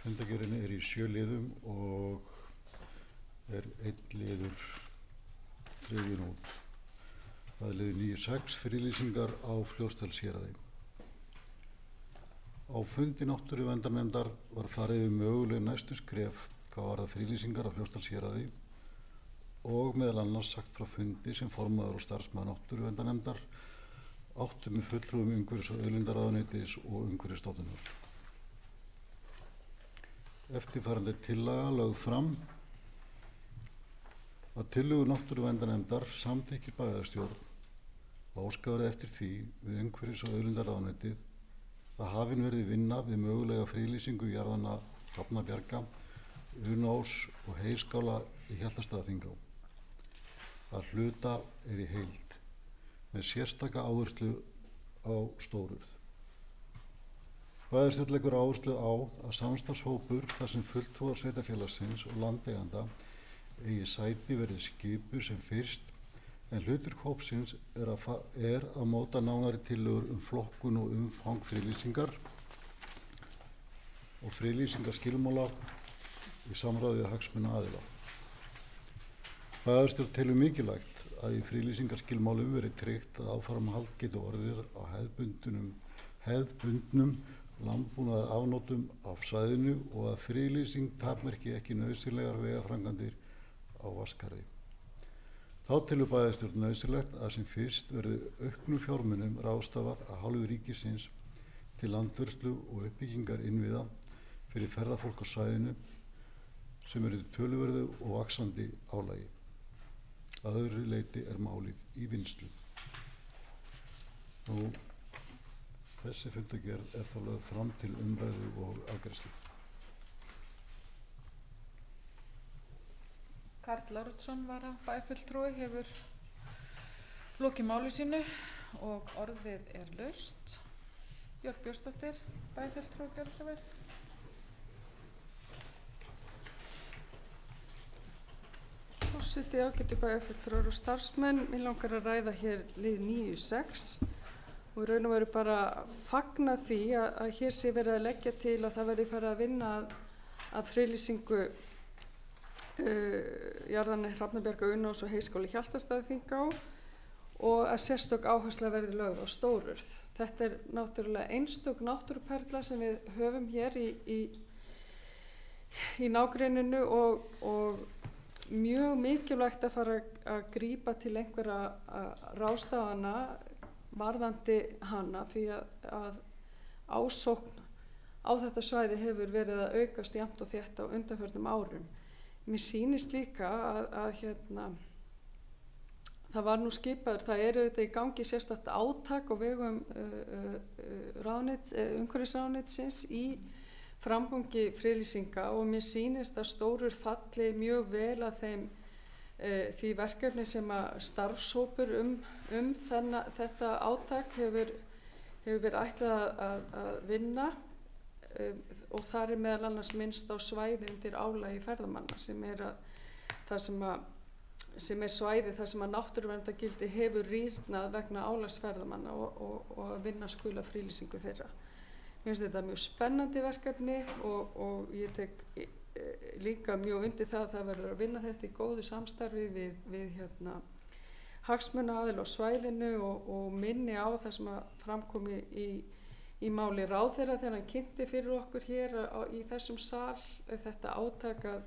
Fundargerðin í 7 liðum og 1 liður dreginn út. Það er liður 9.6 friðlýsingar á Fljótsdalshéraði. Á fundi náttúruverndarnefndar var farið yfir möguleg næstu skref hvað varðar friðlýsingar á Fljótsdalshéraði og meðal annars sagt frá fundi sem formaður og starfsmaður náttúruverndarnefndar áttu með fulltrúum umhverfis- og auðlindaráðuneytis og Umhverfisstofnunar. Eftirfarandi tillaga lögð fram að tillögu náttúruverndarnefndar samþykkir bæjarstjórn og óskað verði eftir því við Umhverfis- og auðlindaráðuneytið að hafin verði vinna við mögulega friðlýsingu jarðanna Hrafnabjarga, Unós og Heyskála í Hjaltastaðaþingá. Að hluta í heild með sérstaka áherslu á stórurð. Bæjarstjórn leggur áherslu á að samstarfshópur þar sem fulltrúar sveitarfélagsins og landeiganda eigi sæti verði skipuð sem fyrst, en hlutverk hópsins er að móta nánari tillögur flokkun og umfang friðlýsingar og friðlýsingarskilmála í samráði við hagsmunaaðila. Bæjarstjórn telur mikilvægt að í friðlýsingarskilmálum verið tryggt að áframhald geti orðið á hefðbundnum landbúnaðarafnotum af svæðinu og að friðlýsing takmarki ekki nauðsynlegar vegaframkvæmdir á Vatnsskarði. Þá telur bæjarstjórn nauðsynlegt að sem fyrst verði auknum fjármunum ráðstafað af hálfu ríkisins til landvörslu og uppbyggingar innviða fyrir ferðafólk á svæðinu sem eru töluverðu og vaxandi álagi. Að öðru leyti er málið í vinnslu. Þessi fundargerð er þá lögð fram til umræðu og afgreiðslu. Karl Lárusson bæjarfulltrúi hefur lokið máli sínu og orðið er laust. Björk Björnsdóttir, bæjarfulltrúi, gjörðu svo vel. Forseti, ágætu bæjarfulltrúar og starfsmenn, mér langar að ræða hér lið 9.6 og í raun og veru bara fagna því að hér sé verið að leggja til að það verði farið að vinna að friðlýsingu jarðanna Hrafnabjarga, Unós og Heyskála í Hjaltastaðaþingá og að sérstök áhersla verði lögð á stórurð. Þetta er náttúrulega einstök náttúruperla sem við höfum hér í nágrenninu og mjög mikilvægt að fara að grípa til einhverja ráðstafana varðandi hana því að ásókn á þetta svæði hefur verið að aukast jafnt og þétt á undanförnum árum. Mér sýnist líka að það var nú skipaður, það er auðvitað í gangi sérstakt átak á vegum umhverfisráðuneytisins í framgangi friðlýsinga og mér sýnist að stórur falli mjög vel að því verkefni sem að starfshópur þetta átak hefur verið ætlað að vinna og þar er meðal annars minnst á svæði undir álagi ferðamanna sem er svæði þar sem að náttúruverndargildi hefur rýrnað vegna álagsferðamanna og að vinna skula friðlýsingu þeirra. Mér finnst þetta mjög spennandi verkefni og ég tek líka mjög undir það að það verður að vinna þetta í góðu samstarfi við hagsmunaaðila á svæðinu og minni á það sem að framkomi í máli ráðherra þegar hann kynnti fyrir okkur hér í þessum sal þetta átak að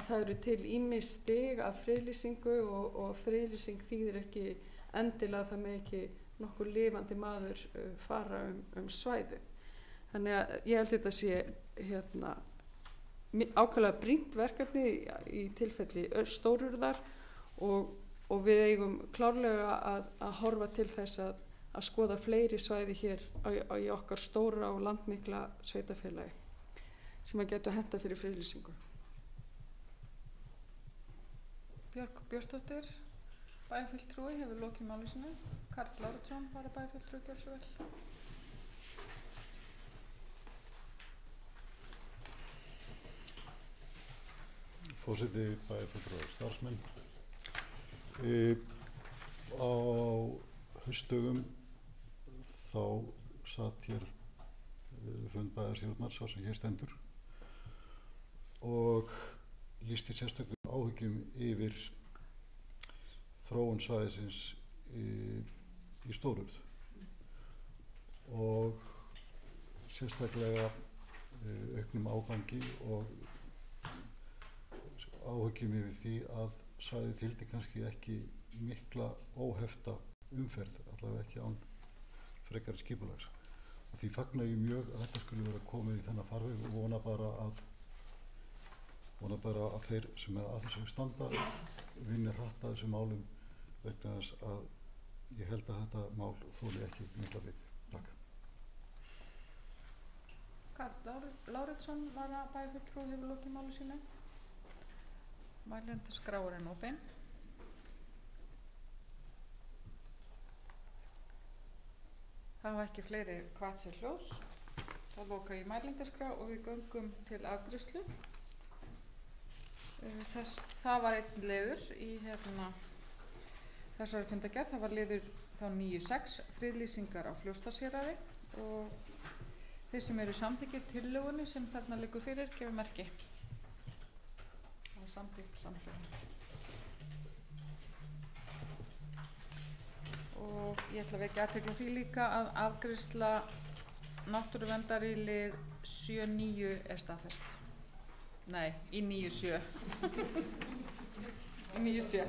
það eru til ýmis stig af friðlýsingu og friðlýsing þýðir ekki endilega það með ekki nokkur lifandi maður fara svæðið. Þannig að ég held þetta sé ákaflega brýnt verkefni í tilfelli stórurðar og við eigum klárlega að horfa til þess að skoða fleiri svæði hér í okkar stóra og landmikla sveitarfélagi sem að geta henta fyrir friðlýsingu. Björk Björnsdóttir, bæjarfulltrúi, hefur lokið máli sínu. Karl Lárusson, bæjarfulltrúi, gjörðu svo vel. Forseti, bæjarfulltrúar og starfsmenn. Á haustdögum þá satt hér fund bæjarstjórnar sá sem hér stendur og lýsti sérstökum áhyggjum yfir þróun svæðisins í Stórurð og sérstaklega auknum ágangi og áhyggjum yfir því að svæðið þyldi kannski ekki mikla óhefta umferð, allavega ekki án frekari skipulags. Og því fagna ég mjög að þetta skulle vera komið í þennan farveg og vona bara að þeir sem að þessu standa vinni hratt að þessum málum vegna þess að ég held að þetta mál þoli ekki mikla við. Takk. Karl Láretsson varabæjarfulltrúi hefur lokið máli sínu. Mælendaskrárinn opinn. Það hafa ekki fleiri hvatt sér hljós. Þá loka ég mælendaskrá og við göngum til afgreiðslu. Það var einn liður í þessari fundargerð. Það var liður þá 9.6 friðlýsingar á Fljótsdalshéraði og þeir sem eru samþykkir tillögunni sem þarna liggur fyrir gefur merki. Það er samþykkt samhljóða. Og ég ætla að vekja athygli á því líka að afgreiðsla náttúruverndar í lið 7.9 er staðfest. Nei, í 9.7. Í 9.7.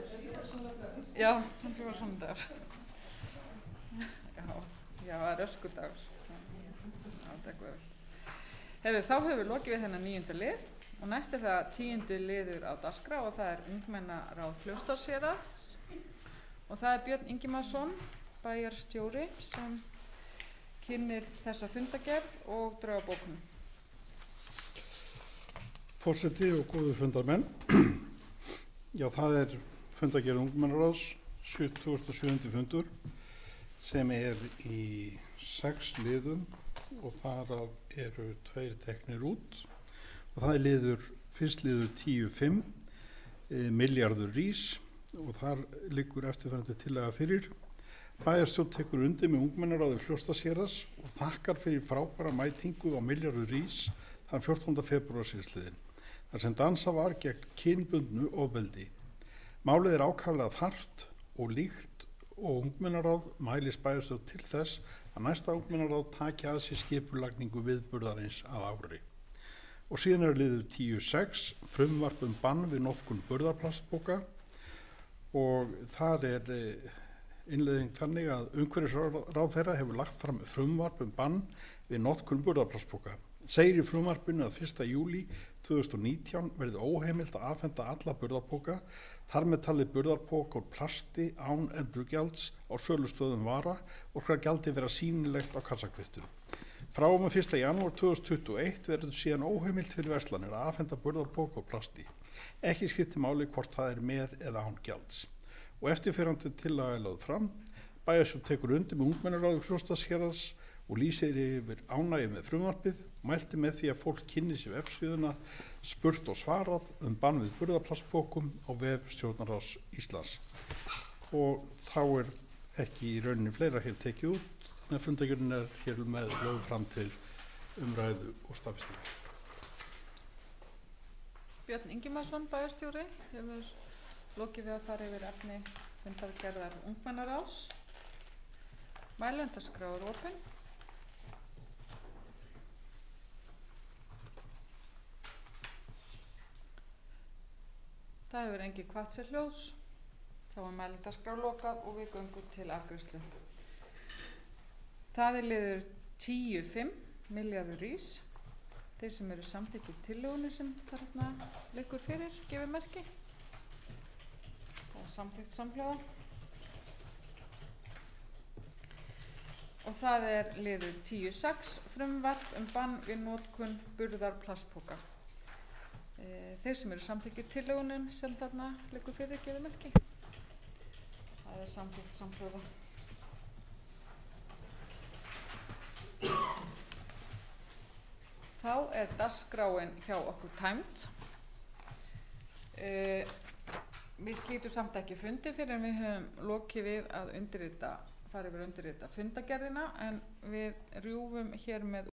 Já, þannig var svona dagur. Já, það er öskudagur. Já, það er guð. Þá höfum við lokið við þennan 9. lið og næst er það 10. liður á dagskrá og það er ungmennaráð Fljótsdalshéraðs og það er Björn Ingimarsson, bæjarstjóri, sem kynnir þessa fundargerð og drauga bókunum. Forseti og góðu fundarmenn. Já, það er fundargerð ungmennaráðs 27. fundur sem er í 6 liðum og þar eru 2 teknir út og það er fyrst liður 10.5 milljarður rís og þar liggur eftirfarandi tillaga fyrir. Bæjarstjórn tekur undir með ungmennaráði Fljótsdalshéraðs og þakkar fyrir frábæra mætingu á milljarður rís þann 14. febrúar síðastliðinn, þar sem dansa var gegn kynbundnu ofbeldi. Málið er ákaflega þarft og líkt og ungmennaráð mælis bæjarstjórn til þess að næsta ungmennaráð taki að sér skipulagningu viðburðarins að ári. Og síðan er liður 10.6 frumvarp bann við notkun burðarplastpoka og þar er innleiðing þannig að umhverfisráðherra hefur lagt fram frumvarp bann við notkun burðarplastpoka. Segir í frumvarpinu að 1. júlí 2019 verði óheimilt að afhenda alla burðarpoka, þar með talið burðarpoka úr plasti án endurgjalds á sölustöðum vara og skal gjaldið vera sýnilegt á kassakvittum. Frá og með 1. janúar 2021 verður síðan óheimilt fyrir verslanir að afhenda burðarpoka úr plasti. Ekki skiptir máli hvort það er með eða án gjalds. Og eftirfarandi tillaga er lögð fram. Bæjarstjórn tekur undir með ungmennaráði Fljótsdalshéraðs og lýsir yfir ánægju með frumvarpið, mælti með því að fólk kynni sér vefsíðuna spurt og svarað bann við burðarplastpokum á vef Stjórnarráðs Íslands. Og þá er ekki í rauninni fleira hér tekið út, þannig að fundargerðin er hér með lögð fram til umræðu og staðfestingar. Björn Ingimarsson, bæjarstjóri, hefur lokið við að fara yfir efni fundargerðar ungmennaráðs. Mælendaskrá er opinn. Það hefur engin hvatt sér hljós. Þá er mælendaskrá lokað og við göngum til afgreiðslu. Það er liður 10.5 milljarður rís. Þeir sem eru samþykkir tillögunni sem þarna liggur fyrir gefur merki. Það er samþykkt samhljóða. Og það er liður 10.6 frumvarp bann við notkun burðarplastpoka. Þeir sem eru samþykkir tillögunum sem þarna liggur fyrir gefur merki. Það er samþykkt samhljóða. Þá er dagskráin hjá okkur tæmd. Við slítum samt ekki fundi fyrir en við höfum lokið við að fara yfir undirrita fundagerðina en við rjúfum hér með